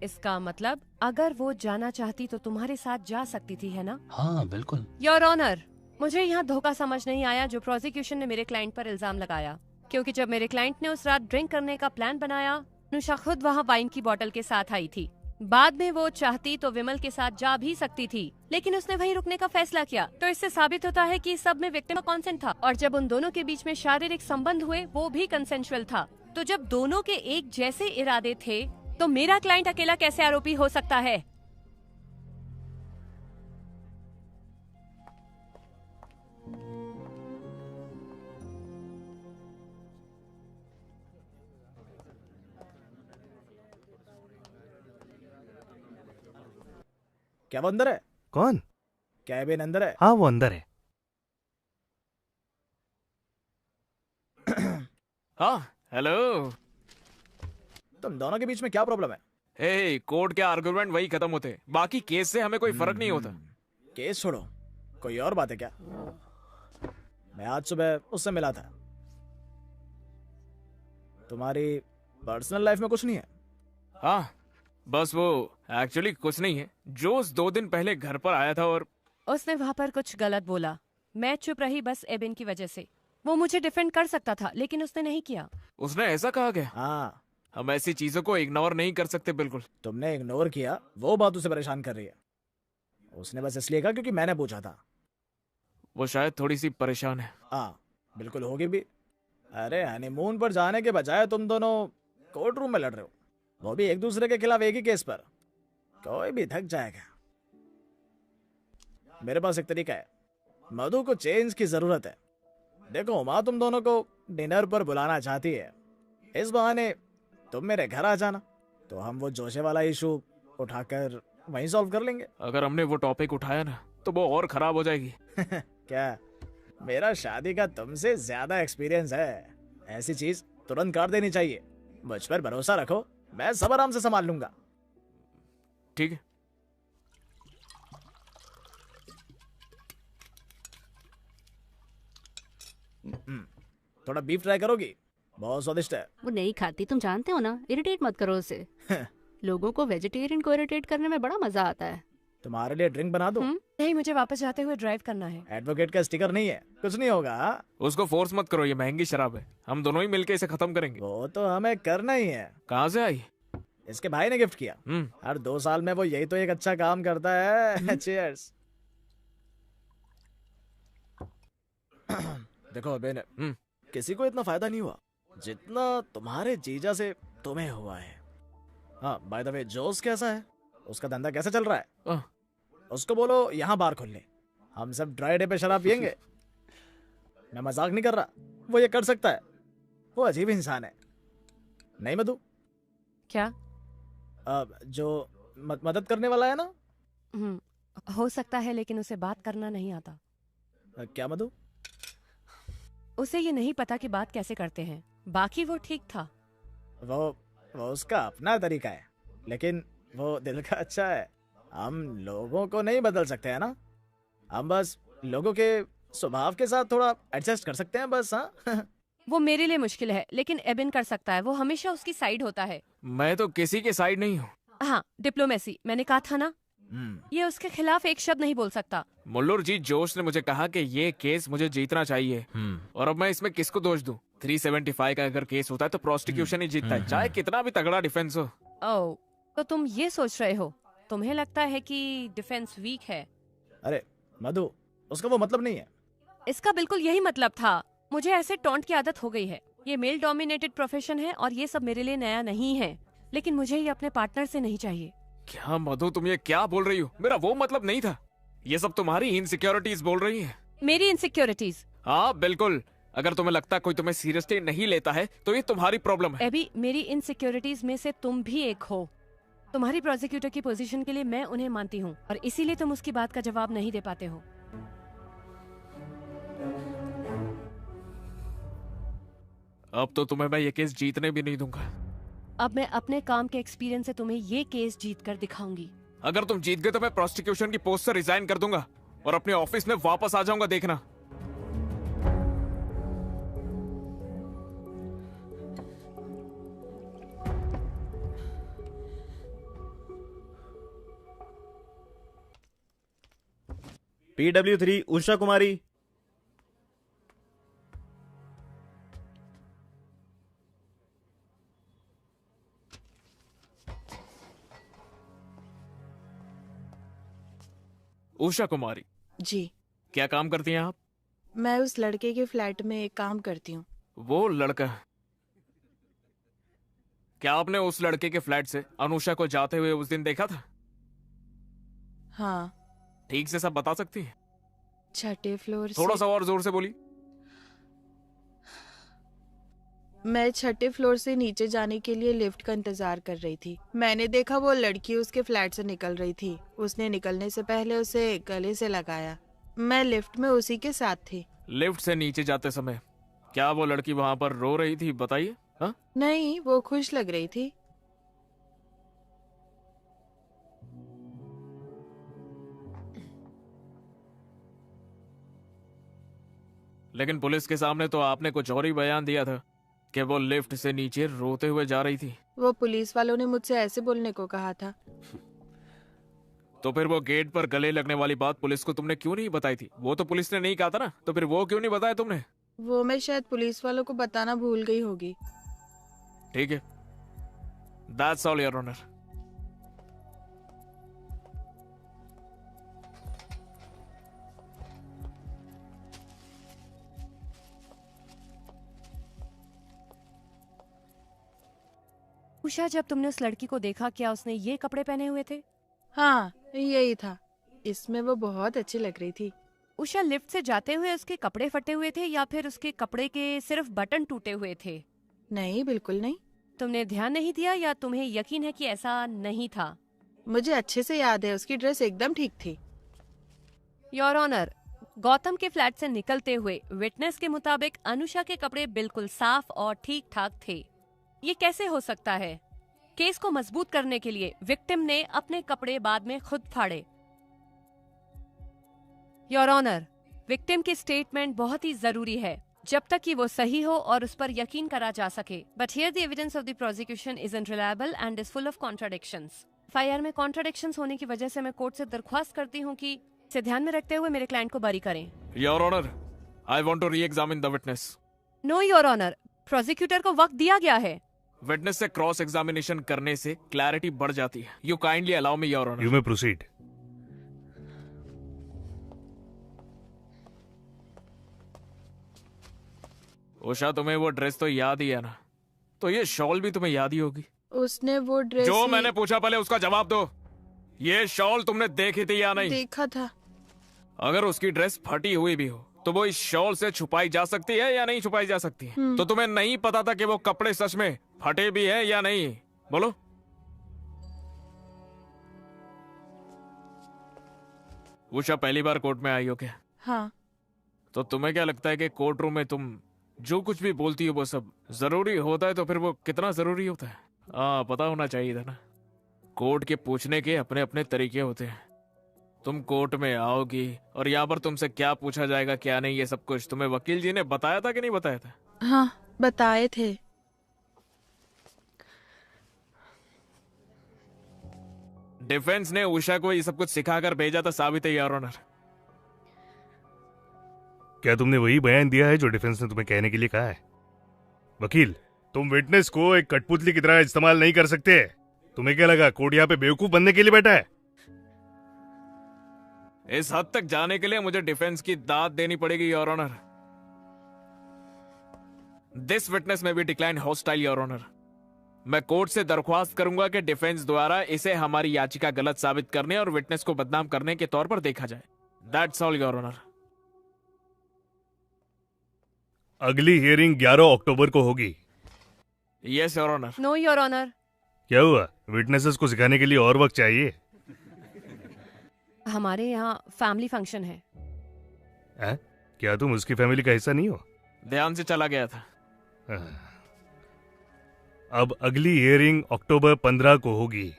इसका मतलब अगर वो जाना चाहती तो तुम्हारे साथ जा सकती थी, है ना? हाँ बिल्कुल। योर ऑनर, मुझे यहाँ धोखा समझ नहीं आया जो प्रोसिक्यूशन ने मेरे क्लाइंट पर इल्जाम लगाया, क्योंकि जब मेरे क्लाइंट ने उस रात ड्रिंक करने का प्लान बनाया, अनुषा खुद वहाँ वाइन की बोतल के साथ आई थी। बाद में वो चाहती तो विमल के साथ जा भी सकती थी, लेकिन उसने वहीं रुकने का फैसला किया। तो इससे साबित होता है कि सब में विक्टिम का कॉन्सेंट था, और जब उन दोनों के बीच में शारीरिक संबंध हुए वो भी कंसेंशुअल था। तो जब दोनों के एक जैसे इरादे थे तो मेरा क्लाइंट अकेला कैसे आरोपी हो सकता है? क्या वो अंदर है? कौन? कैबिन अंदर है? हाँ वो अंदर है। हाँ हेलो। तुम दोनों के बीच में क्या प्रॉब्लम है? हे, कोर्ट के आर्गुमेंट वही खत्म होते, बाकी केस से हमें कोई फर्क नहीं होता। केस छोड़ो, कोई और बात है क्या? मैं आज सुबह उससे मिला था। तुम्हारी पर्सनल लाइफ में कुछ नहीं है? हाँ, बस वो एक्चुअली कुछ नहीं है। जोस 2 दिन पहले घर पर आया था और उसने वहाँ पर कुछ गलत बोला। मैं चुप रही बस एबिन की वजह से। वो मुझे डिफेंड कर सकता था लेकिन उसने नहीं किया। उसने ऐसा कहा क्या? हाँ, हम ऐसी चीजों को इग्नोर नहीं कर सकते। बिल्कुल। तुमने इग्नोर किया, वो बात उसे परेशान कर रही है। उसने बस इसलिए कहा क्योंकि मैंने पूछा था। वो शायद थोड़ी सी परेशान है। हाँ बिल्कुल होगी भी। अरे हनीमून पर जाने के बजाय तुम दोनों कोर्ट रूम में लड़ रहे हो, वो भी एक दूसरे के खिलाफ एक ही केस पर। कोई भी थक जाएगा। मेरे पास एक तरीका है। मधु को चेंज की जरूरत है। देखो माँ तुम दोनों को डिनर पर बुलाना चाहती है, इस बहाने तुम मेरे घर आ जाना तो हम वो जोशे वाला इशू उठाकर वहीं सॉल्व कर लेंगे। अगर हमने वो टॉपिक उठाया ना तो वो और खराब हो जाएगी। क्या मेरा शादी का तुमसे ज्यादा एक्सपीरियंस है? ऐसी चीज तुरंत काट देनी चाहिए। मुझ पर भरोसा रखो, मैं सब आराम से संभाल लूंगा। ठीक है। थोड़ा बीफ ट्राई करोगी? बहुत स्वादिष्ट है। वो नहीं खाती, तुम जानते हो ना। इरिटेट मत करो उसे। लोगों को वेजिटेरियन को इरिटेट करने में बड़ा मजा आता है। तुम्हारे लिए ड्रिंक बना दूं? नहीं, मुझे वापस जाते हुए ड्राइव करना है। एडवोकेट का स्टिकर नहीं है, कुछ नहीं होगा। उसको फोर्स मत करो, ये महंगी शराब है। हम दोनों ही मिलके इसे खत्म करेंगे। वो तो हमें करना ही है। कहाँ से आई? इसके भाई ने गिफ्ट किया। हर 2 साल में वो यही तो एक अच्छा काम करता है। चीयर्स। देखो बेन, किसी को इतना फायदा नहीं हुआ जितना तुम्हारे जीजा से तुम्हें हुआ है। हाँ बाय द वे, जोस कैसा है? उसका धंधा कैसा चल रहा है? उसको बोलो यहाँ बार खोल ले, हम सब ड्राई डे पे शराब पियेंगे। मैं मजाक नहीं कर रहा, वो ये कर सकता है। वो अजीब इंसान है। नहीं मधु? क्या? जो मदद करने वाला है ना? हो सकता है लेकिन उसे बात करना नहीं आता। क्या मधु? उसे ये नहीं पता कि बात कैसे करते हैं। बाकी वो ठीक था। वो उसका अपना तरीका है, लेकिन वो दिल का अच्छा है। हम लोगों को नहीं बदल सकते हैं ना, हम बस लोगों के स्वभाव के साथ थोड़ा एडजस्ट कर सकते हैं बस। हाँ वो मेरे लिए मुश्किल है लेकिन एबिन कर सकता है। वो हमेशा उसकी साइड होता है। मैं तो किसी के साइड नहीं हूँ। हाँ, डिप्लोमेसी, मैंने कहा था ना। ये उसके खिलाफ एक शब्द नहीं बोल सकता। मुल्लुर जी, जोश ने मुझे कहा कि ये केस मुझे जीतना चाहिए और अब मैं इसमें किसको दोष दूं? 375 का अगर केस होता है तो प्रोसिक्यूशन ही जीतता है, चाहे कितना भी तगड़ा डिफेंस हो। ओह, तो तुम ये सोच रहे हो? तुम्हें लगता है कि डिफेंस वीक है? अरे मधु, उसका वो मतलब नहीं है। इसका बिल्कुल यही मतलब था। मुझे ऐसे टॉन्ट की आदत हो गई है। ये मेल डोमिनेटेड प्रोफेशन है और ये सब मेरे लिए नया नहीं है, लेकिन मुझे ये अपने पार्टनर से नहीं चाहिए। क्या मधु, तुम ये क्या बोल रही हो? मेरा वो मतलब नहीं था। ये सब तुम्हारी इनसिक्योरिटीज बोल रही हैं। मेरी इनसिक्योरिटीज? हाँ बिल्कुल। अगर तुम्हें लगता है कोई तुम्हें सीरियसली नहीं लेता है तो ये तुम्हारी प्रॉब्लम है। एबी, मेरी इनसिक्योरिटीज में से तुम भी एक हो। तुम्हारी प्रोसिक्यूटर की पोजीशन के लिए मैं उन्हें मानती हूँ और इसीलिए तुम उसकी बात का जवाब नहीं दे पाते हो। अब तो तुम्हें मैं ये केस जीतने भी नहीं दूंगा। अब मैं अपने काम के एक्सपीरियंस से तुम्हें ये केस जीत कर दिखाऊंगी। अगर तुम जीत गए तो मैं प्रोसिक्यूशन की पोस्ट से रिजाइन कर दूंगा और अपने ऑफिस में वापस आ जाऊंगा, देखना। PW3 उषा कुमारी। उषा कुमारी जी। क्या काम करती हैं आप? मैं उस लड़के के फ्लैट में काम करती हूँ। वो लड़का? क्या आपने उस लड़के के फ्लैट से अनुषा को जाते हुए उस दिन देखा था? हाँ। ठीक से सब बता सकती है? 6ठे फ्लोर थोड़ा से सा और जोर से बोली। मैं 6ठे फ्लोर से नीचे जाने के लिए लिफ्ट का इंतजार कर रही थी। मैंने देखा वो लड़की उसके फ्लैट से निकल रही थी। उसने निकलने से पहले उसे गले से लगाया। मैं लिफ्ट में उसी के साथ थी। लिफ्ट से नीचे जाते समय क्या वो लड़की वहां पर रो रही थी? बताइए। हाँ? नहीं, वो खुश लग रही थी। लेकिन पुलिस के सामने तो आपने कुछ और ही बयान दिया था कि वो लिफ्ट से नीचे रोते हुए जा रही थी। वो पुलिस वालों ने मुझसे ऐसे बोलने को कहा था। तो फिर वो गेट पर गले लगने वाली बात पुलिस को तुमने क्यों नहीं बताई थी? वो तो पुलिस ने नहीं कहा था ना, तो फिर वो क्यों नहीं बताया तुमने? वो मैं शायद पुलिस वालों को बताना भूल गई होगी। ठीक है, that's all your honour. Usha, जब तुमने उस लड़की को देखा, क्या उसने ये कपड़े पहने हुए थे? हाँ, यही था। इसमें वो बहुत अच्छी लग रही थी। उषा, लिफ्ट से जाते हुए उसके कपड़े फटे हुए थे या फिर उसके कपड़े के सिर्फ बटन टूटे हुए थे? नहीं, बिल्कुल नहीं। तुमने ध्यान नहीं दिया या तुम्हें यकीन है कि ऐसा नहीं था? मुझे अच्छे से याद है, उसकी ड्रेस एकदम ठीक थी। योर ऑनर, गौतम के फ्लैट से निकलते हुए विटनेस के मुताबिक अनुषा के कपड़े बिल्कुल साफ और ठीक ठाक थे। ये कैसे हो सकता है? केस को मजबूत करने के लिए विक्टिम ने अपने कपड़े बाद में खुद फाड़े। योर ऑनर, विक्टिम की स्टेटमेंट बहुत ही जरूरी है जब तक कि वो सही हो और उस पर यकीन करा जा सके। But here the evidence of the prosecution is unreliable and is full of contradictions. FIR में कॉन्ट्राडिक्शंस होने की वजह से मैं कोर्ट से दरख्वास्त करती हूँ कि इसे ध्यान में रखते हुए मेरे क्लाइंट को बरी करें। Your honour, I want to re-examine the witness. No your honour, prosecutor को वक्त दिया गया है। विटनेस से क्रॉस एग्जामिनेशन करने से क्लैरिटी बढ़ जाती है। You kindly allow me your honour. You may proceed. Usha, तुम्हें वो ड्रेस तो याद ही है ना? तो ये शॉल भी तुम्हें याद ही होगी। उसने वो ड्रेस जो मैंने पूछा पहले उसका जवाब दो। ये शॉल तुमने देखी थी या नहीं? देखा था। अगर उसकी ड्रेस फटी हुई भी हो तो वो इस शॉल से छुपाई जा सकती है या नहीं छुपाई जा सकती है? तो तुम्हें नहीं पता था कि वो कपड़े सच में फटे भी है या नहीं? बोलो। उषा, पहली बार कोर्ट में आई हो क्या? हाँ। तो तुम्हें क्या लगता है कि कोर्ट रूम में तुम जो कुछ भी बोलती हो वो सब जरूरी होता है? तो फिर वो कितना जरूरी होता है? पता होना चाहिए था ना। कोर्ट के पूछने के अपने अपने तरीके होते हैं। तुम कोर्ट में आओगी और यहाँ पर तुमसे क्या पूछा जाएगा क्या नहीं, ये सब कुछ तुम्हें वकील जी ने बताया था कि नहीं बताया था? हाँ, बताए थे। डिफेंस ने उषा को ये सब कुछ सिखाकर भेजा था, साबित है योर ऑनर। क्या तुमने वही बयान दिया है जो डिफेंस ने तुम्हें कहने के लिए कहा है? वकील, तुम विटनेस को एक कठपुतली की तरह इस्तेमाल नहीं कर सकते। तुम्हें क्या लगा कोर्ट यहाँ पे बेवकूफ बनने के लिए बैठा है? इस हद तक जाने के लिए मुझे डिफेंस की दाद देनी पड़ेगी your honour. This witness may be decline hostile your honour. मैं कोर्ट से दरख्वास्त करूंगा कि डिफेंस द्वारा इसे हमारी याचिका गलत साबित करने और विटनेस को बदनाम करने के तौर पर देखा जाए। That's all your honour. अगली हियरिंग 11 अक्टूबर को होगी। Yes your honour. No your honour. क्या हुआ? विटनेसेस को सिखाने के लिए और वक्त चाहिए? हमारे यहाँ फैमिली फंक्शन है। क्या तुम उसकी फैमिली का हिस्सा नहीं हो? ध्यान से चला गया था। अब अगली हियरिंग अक्टूबर 15 को होगी।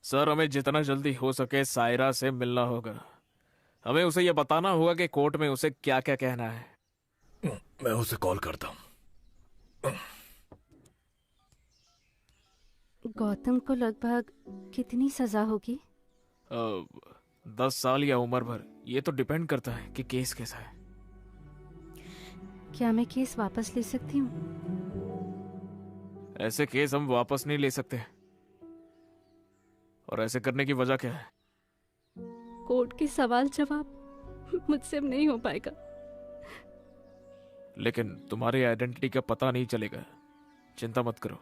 सर, हमें जितना जल्दी हो सके सायरा से मिलना होगा। हमें उसे यह बताना होगा कि कोर्ट में उसे क्या क्या कहना है। मैं उसे कॉल करता हूँ। गौतम को लगभग कितनी सजा होगी? 10 साल या उम्र भर, ये तो डिपेंड करता है कि केस कैसा है। क्या मैं केस वापस ले सकती हूँ? ऐसे केस हम वापस नहीं ले सकते। और ऐसे करने की वजह क्या है? कोर्ट के सवाल जवाब मुझसे अब नहीं हो पाएगा। लेकिन तुम्हारी आइडेंटिटी का पता नहीं चलेगा, चिंता मत करो।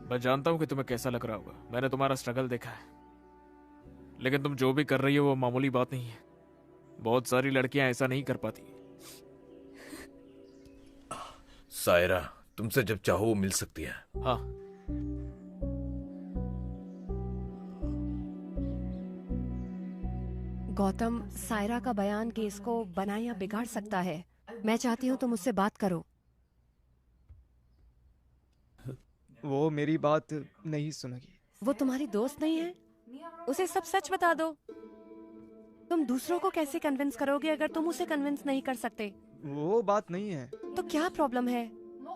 मैं जानता हूं कि तुम्हें कैसा लग रहा होगा, मैंने तुम्हारा स्ट्रगल देखा है। लेकिन तुम जो भी कर रही हो वो मामूली बात नहीं है। बहुत सारी लड़कियां ऐसा नहीं कर पाती। सायरा तुमसे जब चाहो वो मिल सकती है। हाँ। गौतम, सायरा का बयान केस को बना या बिगाड़ सकता है। मैं चाहती हूँ तुम उससे बात करो। वो मेरी बात नहीं सुनेगी। वो तुम्हारी दोस्त नहीं है? उसे सब सच बता दो। तुम दूसरों को कैसे कन्विंस करोगे अगर तुम उसे कन्विंस नहीं कर सकते? वो बात नहीं है। तो क्या प्रॉब्लम है?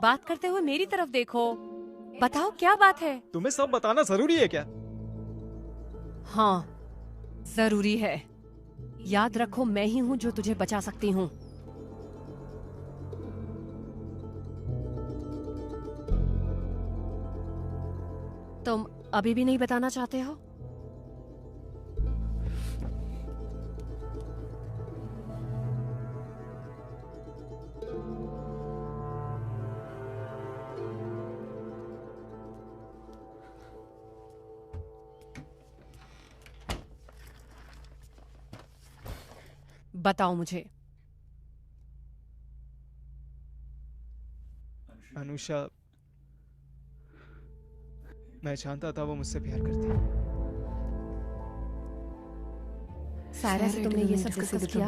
बात करते हुए मेरी तरफ देखो, बताओ क्या बात है? तुम्हें सब बताना जरूरी है क्या? हाँ, जरूरी है। याद रखो, मैं ही हूँ जो तुझे बचा सकती हूँ। तुम अभी भी नहीं बताना चाहते हो? बताओ मुझे। अनुषा, मैं जानता था वो मुझसे प्यार करती। सायरा से तुमने ये सब डिस्कस किया?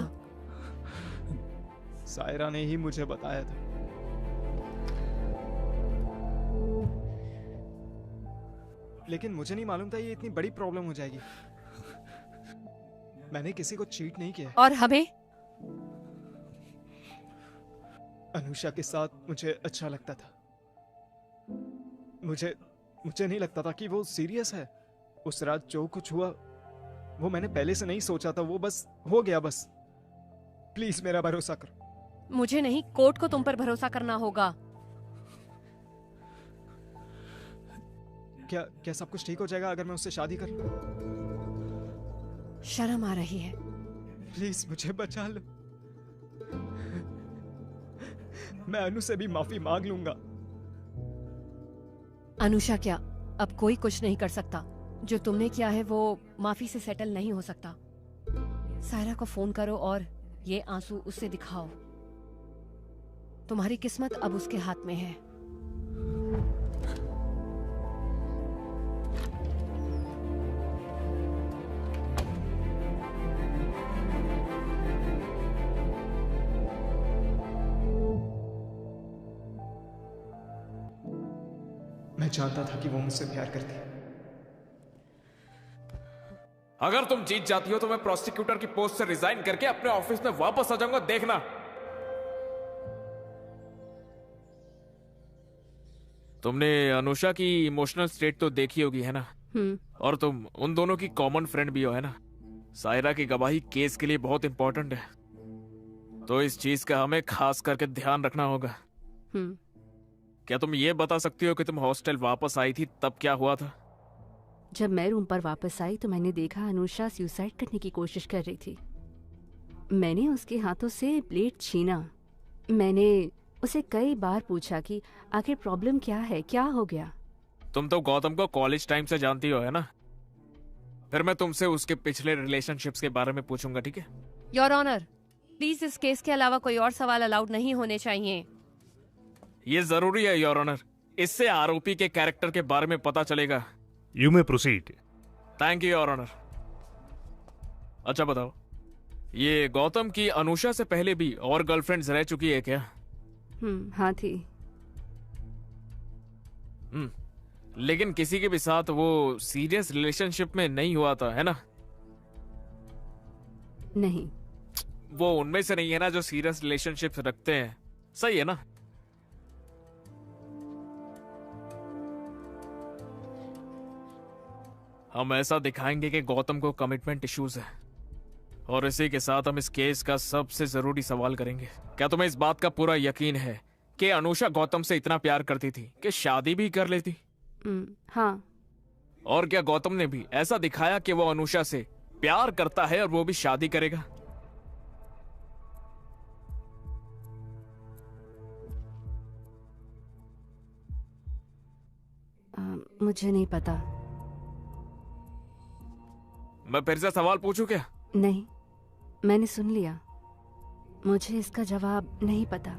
सायरा ने ही मुझे बताया था। लेकिन मुझे नहीं मालूम था ये इतनी बड़ी प्रॉब्लम हो जाएगी। मैंने किसी को चीट नहीं किया। और हमें? अनुषा के साथ मुझे अच्छा लगता था। मुझे नहीं लगता था कि वो सीरियस है। उस रात जो कुछ हुआ वो मैंने पहले से नहीं सोचा था। वो बस हो गया बस। प्लीज मेरा भरोसा करो। मुझे नहीं, कोर्ट को तुम पर भरोसा करना होगा। क्या सब कुछ ठीक हो जाएगा अगर मैं उससे शादी कर लूं? शर्म आ रही है। प्लीज मुझे बचा लो। मैं अनु से भी माफी मांग लूंगा। अनुषा, क्या अब कोई कुछ नहीं कर सकता? जो तुमने किया है वो माफी से सेटल नहीं हो सकता। सायरा को फोन करो और ये आंसू उससे दिखाओ। तुम्हारी किस्मत अब उसके हाथ में है। मैं जानता था कि वो मुझसे प्यार करती है। अगर तुम जीत जाती हो तो मैं प्रोसिक्यूटर की पोस्ट से रिजाइन करके अपने ऑफिस में वापस आ जाऊंगा, देखना। तुमने अनुषा की इमोशनल स्टेट तो देखी होगी, है ना? और तुम उन दोनों की कॉमन फ्रेंड भी हो, है ना? सायरा की गवाही केस के लिए बहुत इंपॉर्टेंट है, तो इस चीज का हमें खास करके ध्यान रखना होगा। क्या तुम ये बता सकती हो कि तुम हॉस्टल वापस आई थी तब क्या हुआ था? जब मैं रूम पर वापस आई तो मैंने देखा अनुषा सुसाइड करने की कोशिश कर रही थी। मैंने उसके हाथों से ब्लेड छीना। मैंने उसे कई बार पूछा कि आखिर प्रॉब्लम क्या है, क्या हो गया। तुम तो गौतम को कॉलेज टाइम से जानती हो, है ना? फिर मैं तुमसे उसके पिछले रिलेशनशिप्स के बारे में पूछूंगा, ठीक है? योर ऑनर, प्लीज इस केस के अलावा कोई और सवाल अलाउड नहीं होने चाहिए। ये जरूरी है योर ऑनर, इससे आरोपी के कैरेक्टर के बारे में पता चलेगा। You may proceed. Thank you your honour. अच्छा बताओ, ये गौतम की अनुषा से पहले भी और गर्लफ्रेंड्स रह चुकी है क्या? हाँ थी। लेकिन किसी के भी साथ वो सीरियस रिलेशनशिप में नहीं हुआ था, है ना? नहीं। वो उनमें से नहीं है ना जो सीरियस रिलेशनशिप रखते हैं, सही है ना? हम ऐसा दिखाएंगे कि गौतम को कमिटमेंट इश्यूज है, और इसी के साथ हम इस केस का सबसे जरूरी सवाल करेंगे। क्या तुम्हें इस बात का पूरा यकीन है कि अनुषा गौतम से इतना प्यार करती थी कि शादी भी कर लेती? हाँ। और क्या गौतम ने भी ऐसा दिखाया कि वो अनुषा से प्यार करता है और वो भी शादी करेगा? मुझे नहीं पता। मैं फिर से सवाल पूछूं क्या? नहीं, मैंने सुन लिया। मुझे इसका जवाब नहीं पता।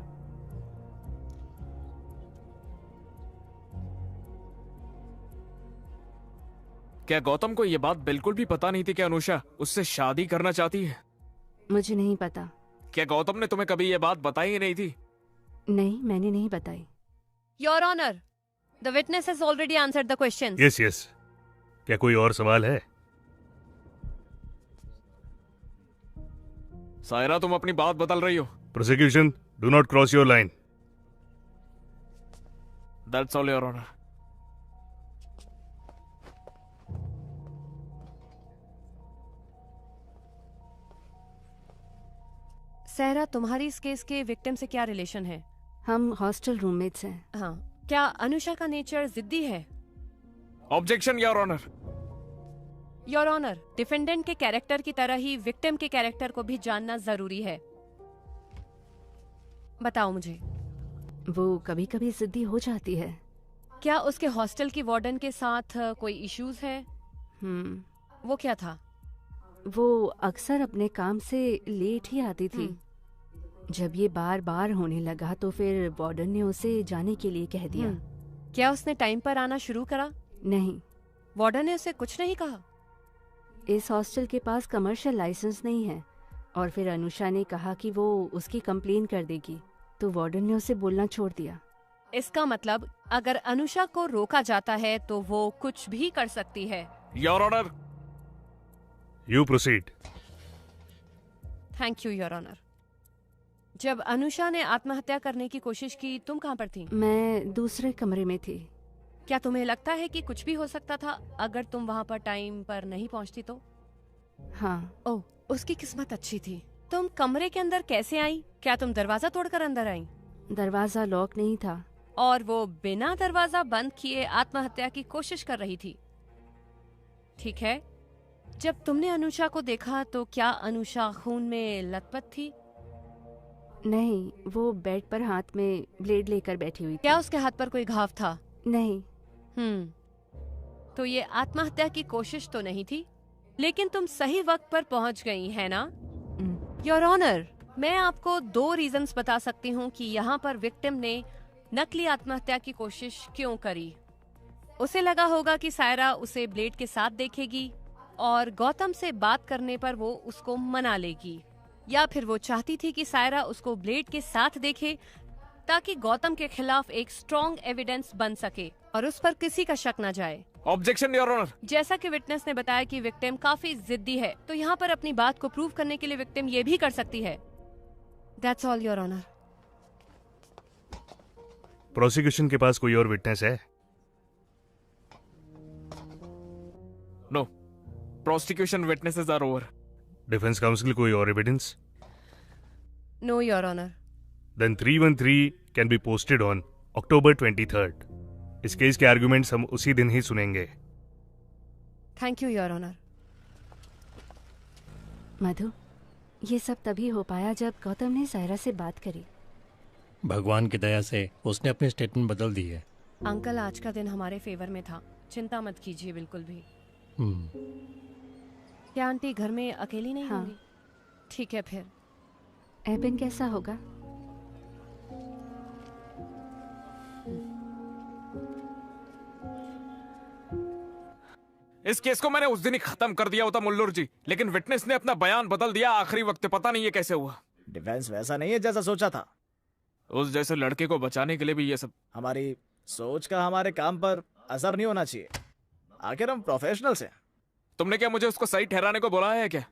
क्या गौतम को यह बात बिल्कुल भी पता नहीं थी कि अनुषा उससे शादी करना चाहती है? मुझे नहीं पता। क्या गौतम ने तुम्हें कभी यह बात बताई ही नहीं थी? नहीं, मैंने नहीं बताई। Your honour, the witness has already answered the questions. Yes yes. क्या कोई और सवाल है? सायरा, तुम अपनी बात बदल रही हो। Prosecution, do not cross your line. That's all your honour. Sahra, तुम्हारी इस केस के विक्टिम से क्या रिलेशन है? हम हॉस्टल रूममेट्स हैं। हाँ। क्या अनुषा का नेचर जिद्दी है? Objection your honour. Your honour, defendant के कैरेक्टर की तरह ही विक्टिम के कैरेक्टर को भी जानना जरूरी है। बताओ मुझे। वो कभी कभी जिद्दी हो जाती है। क्या उसके हॉस्टल की वार्डन के साथ कोई इश्यूज है? वो क्या था? वो अक्सर अपने काम से लेट ही आती थी। जब ये बार बार होने लगा तो फिर वार्डन ने उसे जाने के लिए कह दिया। क्या उसने टाइम पर आना शुरू करा? नहीं। वार्डन ने उसे कुछ नहीं कहा? इस हॉस्टल के पास कमर्शियल लाइसेंस नहीं है और फिर अनुषा ने कहा कि वो उसकी कंप्लेन कर देगी, तो वार्डन ने उसे बोलना छोड़ दिया। इसका मतलब अगर अनुषा को रोका जाता है तो वो कुछ भी कर सकती है। Your honour. You proceed. Thank you your honour. जब अनुषा ने आत्महत्या करने की कोशिश की, तुम कहाँ पर थी? मैं दूसरे कमरे में थी। क्या तुम्हें लगता है कि कुछ भी हो सकता था अगर तुम वहाँ पर टाइम पर नहीं पहुँचती तो? हाँ। ओह, उसकी किस्मत अच्छी थी। तुम कमरे के अंदर कैसे आई? क्या तुम दरवाजा तोड़कर अंदर आई? दरवाजा लॉक नहीं था और वो बिना दरवाजा बंद किए आत्महत्या की कोशिश कर रही थी। ठीक है, जब तुमने अनुषा को देखा तो क्या अनुषा खून में लथपथ थी? नहीं, वो बेड पर हाथ में ब्लेड लेकर बैठी हुई थी। क्या उसके हाथ पर कोई घाव था? नहीं। तो ये आत्महत्या की कोशिश तो नहीं थी, लेकिन तुम सही वक्त पर पहुंच गई है ना? योर ऑनर, मैं आपको 2 रीजंस बता सकती हूँ कि यहाँ पर विक्टिम ने नकली आत्महत्या की कोशिश क्यों करी। उसे लगा होगा कि सायरा उसे ब्लेड के साथ देखेगी और गौतम से बात करने पर वो उसको मना लेगी, या फिर वो चाहती थी कि सायरा उसको ब्लेड के साथ देखे ताकि गौतम के खिलाफ एक स्ट्रॉन्ग एविडेंस बन सके और उस पर किसी का शक न जाए। Objection your honour. जैसा कि विटनेस ने बताया कि विक्टिम काफी जिद्दी है, तो यहाँ पर अपनी बात को प्रूव करने के लिए विक्टिम ये भी कर सकती है। That's all your honour. Prosecution के पास कोई और विटनेस है? No, prosecution witnesses are over. Defence counsel कोई और evidence? No your honour. Then 313 can be posted on October 23rd. इस केस के आर्गुमेंट्स हम उसी दिन ही सुनेंगे। Thank you your honour. Madhu, ये सब तभी हो पाया जब गौतम ने सायरा से बात करी। भगवान की दया से उसने अपनी स्टेटमेंट बदल दी है। अंकल, आज का दिन हमारे फेवर में था, चिंता मत कीजिए बिल्कुल भी। क्या आंटी घर में अकेली नहीं होंगी? ठीक है फिर। एबिन कैसा होगा? इस केस को मैंने उस दिन ही खत्म कर दिया होता मुल्लुर जी, लेकिन विटनेस ने अपना बयान बदल दिया आखिरी वक्त। पता नहीं ये कैसे हुआ। डिफेंस वैसा नहीं है जैसा सोचा था। उस जैसे लड़के को बचाने के लिए भी ये सब। हमारी सोच का हमारे काम पर असर नहीं होना चाहिए, आखिर हम प्रोफेशनल्स हैं। तुमने क्या मुझे उसको सही ठहराने को बोला है क्या?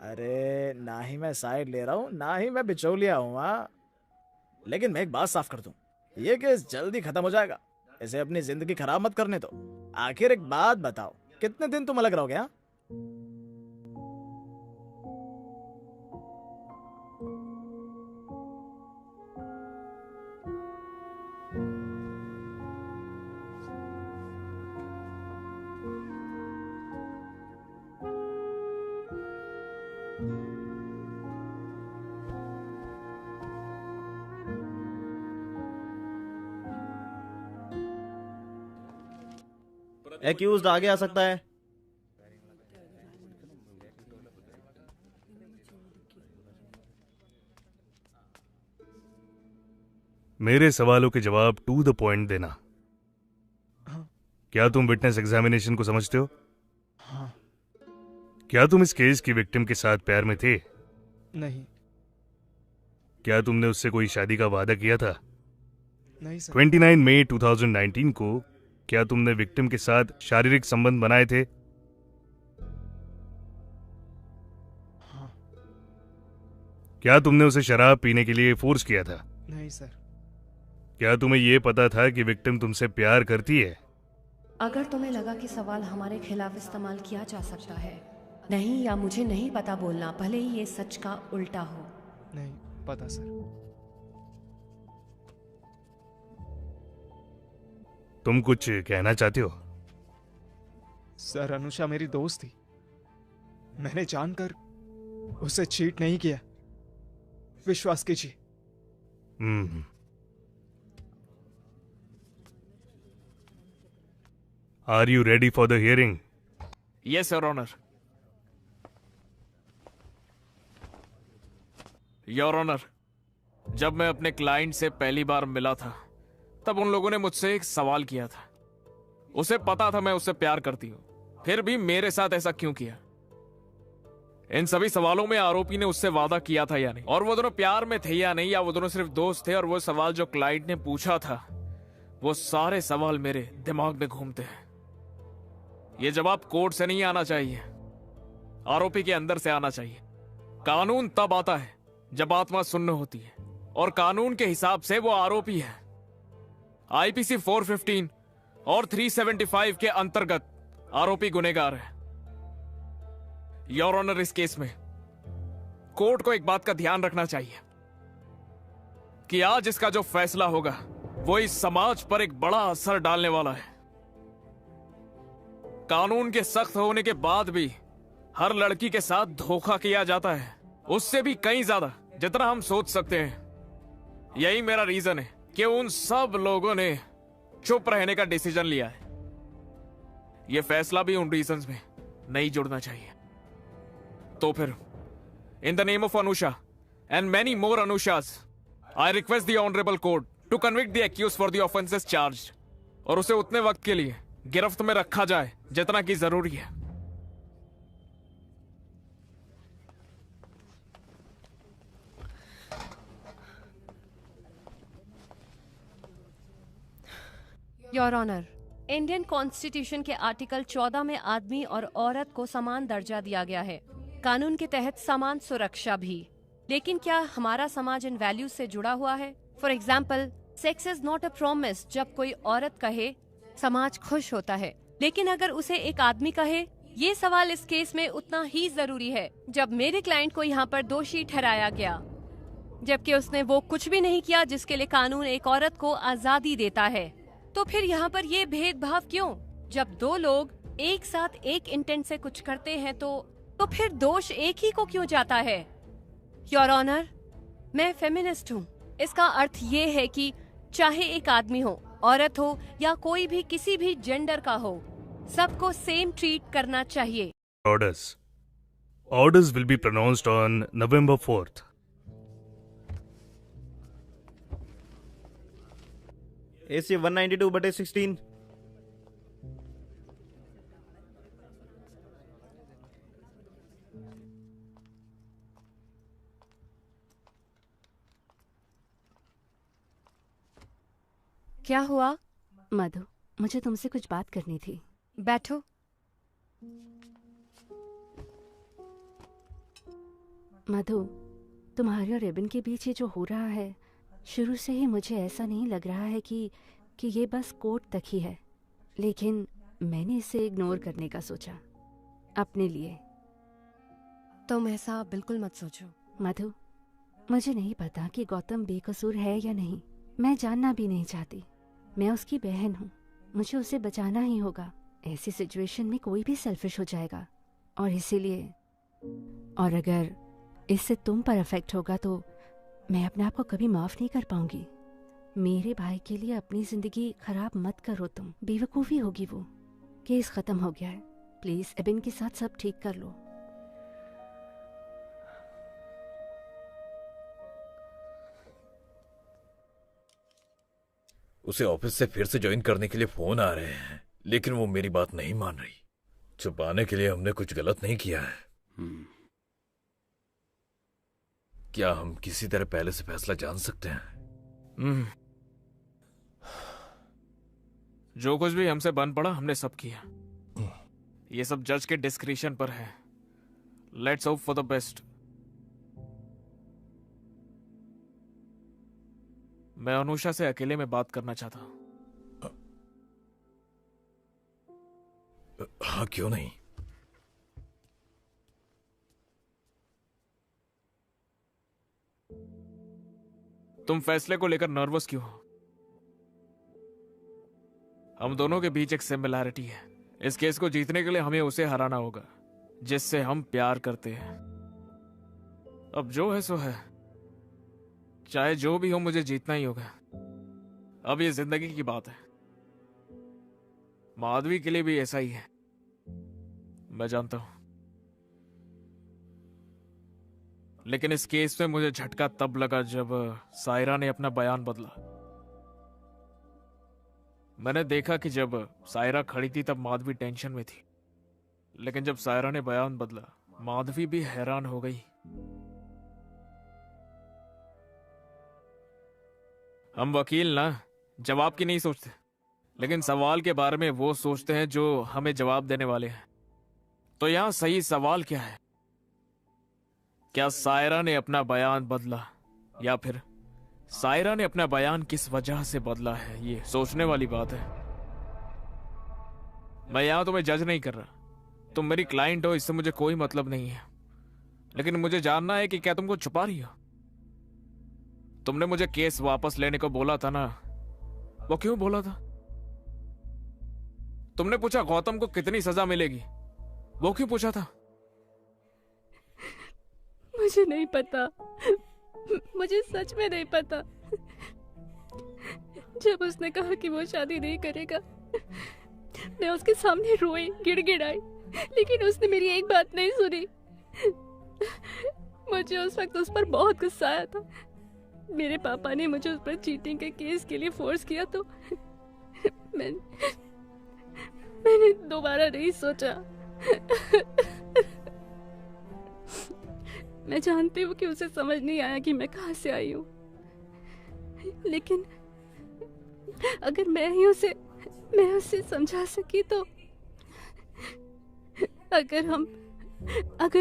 अरे ना ही मैं साइड ले रहा हूँ, ना ही मैं बिचौलिया हूँ। लेकिन मैं एक बात साफ कर दूं, ये केस जल्दी खत्म हो जाएगा। इसे अपनी जिंदगी खराब मत करने दो। आखिर एक बात बताओ, कितने दिन तुम अलग रहोगे? एक्यूज्ड आगे आ सकता है। मेरे सवालों के जवाब टू द पॉइंट देना। क्या तुम विटनेस एग्जामिनेशन को समझते हो? हाँ। क्या तुम इस केस की विक्टिम के साथ प्यार में थे? नहीं। क्या तुमने उससे कोई शादी का वादा किया था? नहीं सर। 29 मई 2019 को क्या तुमने विक्टिम के साथ शारीरिक संबंध बनाए थे? हाँ। क्या तुमने उसे शराब पीने के लिए फोर्स किया था? नहीं सर। क्या तुम्हें यह पता था कि विक्टिम तुमसे प्यार करती है? अगर तुम्हें लगा कि सवाल हमारे खिलाफ इस्तेमाल किया जा सकता है, नहीं या मुझे नहीं पता बोलना, भले ही ये सच का उल्टा हो। नहीं पता सर। तुम कुछ कहना चाहते हो? सर अनुषा मेरी दोस्त थी, मैंने जानकर उसे चीट नहीं किया, विश्वास कीजिए। Are you ready for the hearing? Yes, Your Honor. Your Honor, जब मैं अपने क्लाइंट से पहली बार मिला था तब उन लोगों ने मुझसे एक सवाल किया था। उसे पता था मैं उससे प्यार करती हूं, फिर भी मेरे साथ ऐसा क्यों किया? इन सभी सवालों में आरोपी ने उससे वादा किया था या नहीं, और वो दोनों प्यार में थे या नहीं, या वो दोनों सिर्फ दोस्त थे। और वो सवाल जो क्लाइंट ने पूछा था, वो सारे सवाल मेरे दिमाग में घूमते हैं। ये जवाब कोर्ट से नहीं आना चाहिए, आरोपी के अंदर से आना चाहिए। कानून तब आता है जब आत्मा सुन्न होती है, और कानून के हिसाब से वो आरोपी है। आईपीसी 415 और 375 के अंतर्गत आरोपी गुनहगार है। योर ऑनर, इस केस में कोर्ट को एक बात का ध्यान रखना चाहिए कि आज इसका जो फैसला होगा वो इस समाज पर एक बड़ा असर डालने वाला है। कानून के सख्त होने के बाद भी हर लड़की के साथ धोखा किया जाता है, उससे भी कहीं ज्यादा जितना हम सोच सकते हैं। यही मेरा रीजन है कि उन सब लोगों ने चुप रहने का डिसीजन लिया है। यह फैसला भी उन रीजंस में नहीं जुड़ना चाहिए। तो फिर in the name of Anusha and many more Anushas, I request the honourable court to convict the accused for the offences charged, और उसे उतने वक्त के लिए गिरफ्त में रखा जाए जितना कि जरूरी है। योर ऑनर, इंडियन कॉन्स्टिट्यूशन के आर्टिकल 14 में आदमी और औरत को समान दर्जा दिया गया है, कानून के तहत समान सुरक्षा भी। लेकिन क्या हमारा समाज इन वैल्यूज से जुड़ा हुआ है? For example, sex is not a promise. जब कोई औरत कहे समाज खुश होता है, लेकिन अगर उसे एक आदमी कहे, ये सवाल इस केस में उतना ही जरूरी है। जब मेरे क्लाइंट को यहाँ पर दोषी ठहराया गया, जबकि उसने वो कुछ भी नहीं किया जिसके लिए कानून एक औरत को आजादी देता है, तो फिर यहाँ पर ये भेदभाव क्यों? जब दो लोग एक साथ एक इंटेंट से कुछ करते हैं तो फिर दोष एक ही को क्यों जाता है? योर ऑनर, मैं फेमिनिस्ट हूँ। इसका अर्थ ये है कि चाहे एक आदमी हो, औरत हो या कोई भी किसी भी जेंडर का हो, सबको सेम ट्रीट करना चाहिए। Orders will be pronounced on November 4th. AC 192/16। क्या हुआ? मधु, मुझे तुमसे कुछ बात करनी थी। बैठो। मधु, तुम्हारे और रिबन के बीच ये जो हो रहा है, शुरू से ही मुझे ऐसा नहीं लग रहा है कि ये बस कोर्ट तक ही है, लेकिन मैंने इसे इग्नोर करने का सोचा अपने लिए। तुम ऐसा बिल्कुल मत सोचो। मधु, मुझे नहीं पता कि गौतम बेकसूर है या नहीं, मैं जानना भी नहीं चाहती। मैं उसकी बहन हूँ, मुझे उसे बचाना ही होगा। ऐसी सिचुएशन में कोई भी सेल्फिश हो जाएगा, और इसीलिए, और अगर इससे तुम पर अफेक्ट होगा तो मैं अपने आप को कभी माफ नहीं कर पाऊंगी। मेरे भाई के लिए अपनी जिंदगी खराब मत करो तुम, बेवकूफ़ी होगी वो। केस खत्म हो गया है, प्लीज एबिन के साथ सब ठीक कर लो। उसे ऑफिस से फिर से ज्वाइन करने के लिए फोन आ रहे हैं, लेकिन वो मेरी बात नहीं मान रही। छुपाने के लिए हमने कुछ गलत नहीं किया है। क्या हम किसी तरह पहले से फैसला जान सकते हैं? जो कुछ भी हमसे बन पड़ा हमने सब किया। ये सब जज के डिस्क्रिशन पर है। Let's hope for the best. मैं अनुषा से अकेले में बात करना चाहता हूं। हाँ, क्यों नहीं। तुम फैसले को लेकर नर्वस क्यों हो? हम दोनों के बीच एक सिमिलैरिटी है। इस केस को जीतने के लिए हमें उसे हराना होगा जिससे हम प्यार करते हैं। अब जो है सो है, चाहे जो भी हो मुझे जीतना ही होगा। अब ये जिंदगी की बात है। माधवी के लिए भी ऐसा ही है, मैं जानता हूं। लेकिन इस केस में मुझे झटका तब लगा जब सायरा ने अपना बयान बदला। मैंने देखा कि जब सायरा खड़ी थी तब माधवी टेंशन में थी, लेकिन जब सायरा ने बयान बदला माधवी भी हैरान हो गई। हम वकील ना जवाब की नहीं सोचते, लेकिन सवाल के बारे में वो सोचते हैं जो हमें जवाब देने वाले हैं। तो यहां सही सवाल क्या है? क्या सायरा ने अपना बयान बदला, या फिर सायरा ने अपना बयान किस वजह से बदला है? ये सोचने वाली बात है। मैं यहां तुम्हें जज नहीं कर रहा। तुम मेरी क्लाइंट हो, इससे मुझे कोई मतलब नहीं है। लेकिन मुझे जानना है कि क्या तुमको छुपा रही हो? तुमने मुझे केस वापस लेने को बोला था ना, वो क्यों बोला था? तुमने पूछा गौतम को कितनी सजा मिलेगी, वो क्यों पूछा था? मुझे नहीं पता, मुझे सच में नहीं पता। जब उसने कहा कि वो शादी नहीं करेगा, मैं उसके सामने रोई, गिड़गिड़ाई, लेकिन उसने मेरी एक बात नहीं सुनी। मुझे उस वक्त उस पर बहुत गुस्सा आया था। मेरे पापा ने मुझे उस पर चीटिंग के केस के लिए फोर्स किया, तो मैंने दोबारा नहीं सोचा। मैं जानती हूँ कि उसे समझ नहीं आया कि मैं कहाँ से आई हूँ, लेकिन अगर मैं उसे समझा सकी तो अगर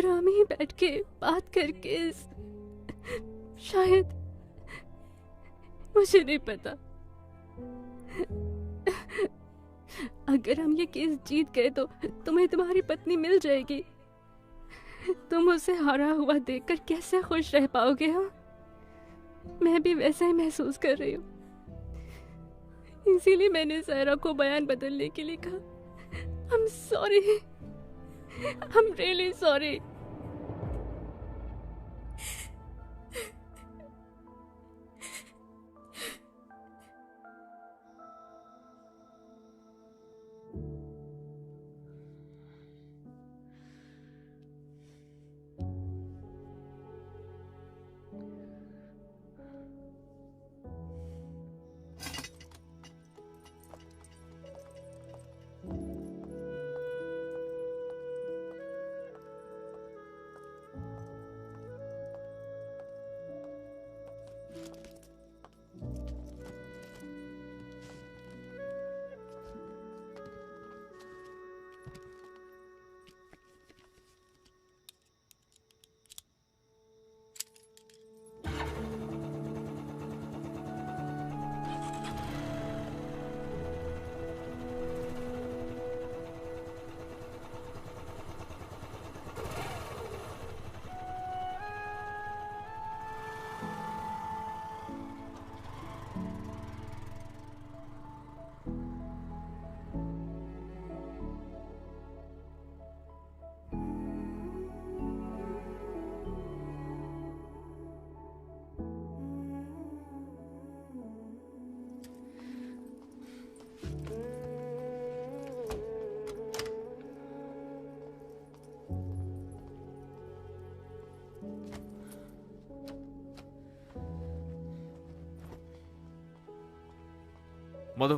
हम ही बैठ के बात करके शायद, मुझे नहीं पता, अगर हम ये केस जीत गए तो तुम्हें तुम्हारी पत्नी मिल जाएगी। तुम उसे हारा हुआ देखकर कैसे खुश रह पाओगे? हाँ, मैं भी वैसा ही महसूस कर रही हूँ। इसीलिए मैंने सायरा को बयान बदलने के लिए कहा। I'm sorry, I'm really sorry। Madhu,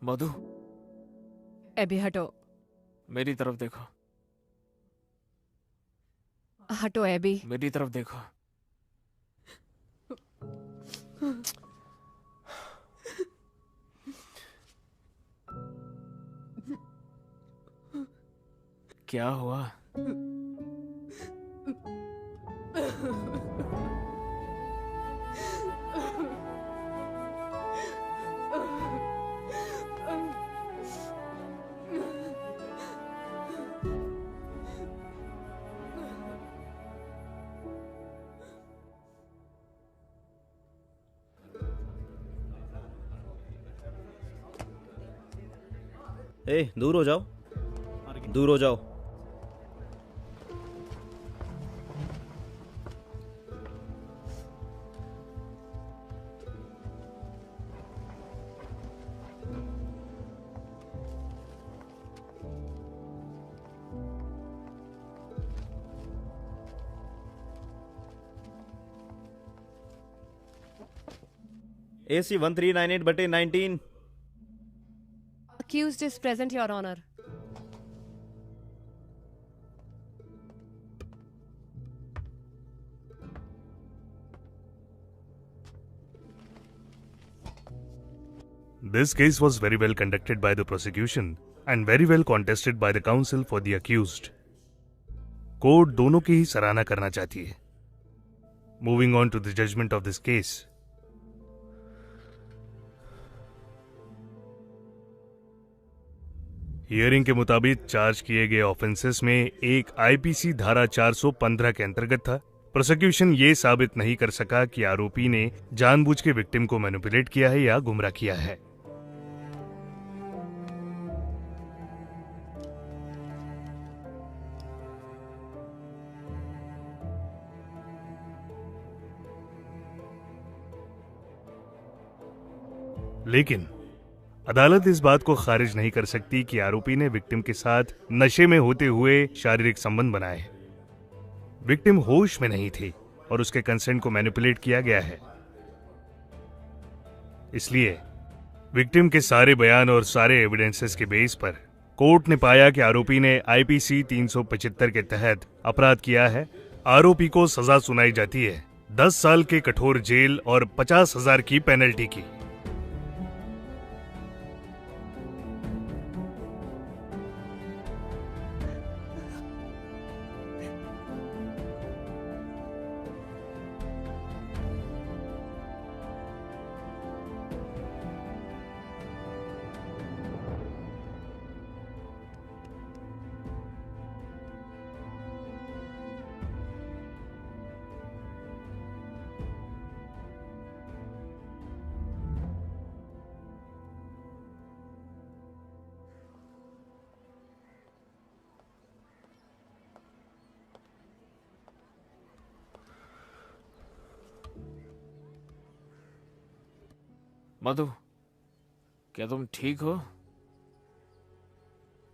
Madhu, एबी हटो, मेरी तरफ देखो, हटो एबी। मेरी तरफ देखो। क्या हुआ? दूर हो जाओ, दूर हो जाओ। AC 1398/19। Accused is present, Your Honor. This case was very well conducted by the prosecution and very well contested by the counsel for the accused. Court दोनों की ही सराहना करना चाहती है। Moving on to the judgment of this case. Hearing के मुताबिक charge किए गए ऑफेंसेस में एक आईपीसी धारा 415 के अंतर्गत था। प्रोसिक्यूशन ये साबित नहीं कर सका कि आरोपी ने जानबूझ के विक्टिम को मैनिपुलेट किया है या गुमराह किया है। लेकिन अदालत इस बात को खारिज नहीं कर सकती कि आरोपी ने विक्टिम के साथ नशे में होते हुए शारीरिक संबंध बनाए। विक्टिम होश में नहीं थी और उसके कंसेंट को मैनिपुलेट किया गया है। इसलिए विक्टिम के सारे बयान और सारे एविडेंसेस के बेस पर कोर्ट ने पाया कि आरोपी ने आईपीसी 375 के तहत अपराध किया है। आरोपी को सजा सुनाई जाती है 10 साल के कठोर जेल और 50,000 की पेनल्टी की। मधु, क्या तुम ठीक हो?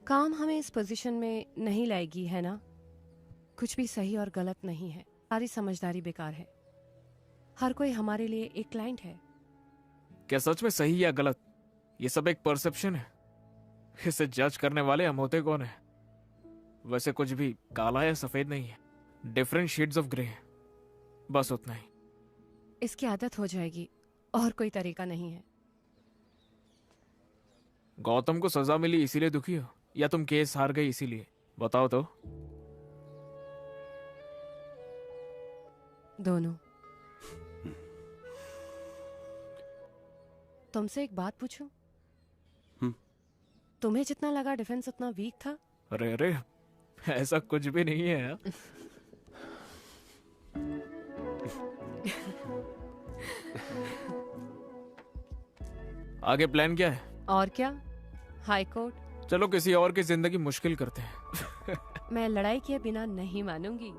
काम हमें इस पोजीशन में नहीं लाएगी, है ना? कुछ भी सही और गलत नहीं है, सारी समझदारी बेकार है। हर कोई हमारे लिए एक क्लाइंट है। क्या सच में सही या गलत, ये सब एक परसेप्शन है? इसे जज करने वाले हम होते कौन है? वैसे कुछ भी काला या सफेद नहीं है, डिफरेंट शेड्स ऑफ ग्रे है, बस उतना ही। इसकी आदत हो जाएगी, और कोई तरीका नहीं है। गौतम को सजा मिली इसीलिए दुखी हो, या तुम केस हार गई इसीलिए? बताओ तो। दोनों। तुमसे एक बात पूछूं? तुम्हें जितना लगा डिफेंस उतना वीक था? अरे अरे, ऐसा कुछ भी नहीं है यार। आगे प्लान क्या है? और क्या, हाई कोर्ट। चलो किसी और की जिंदगी मुश्किल करते हैं। मैं लड़ाई किए बिना नहीं मानूंगी।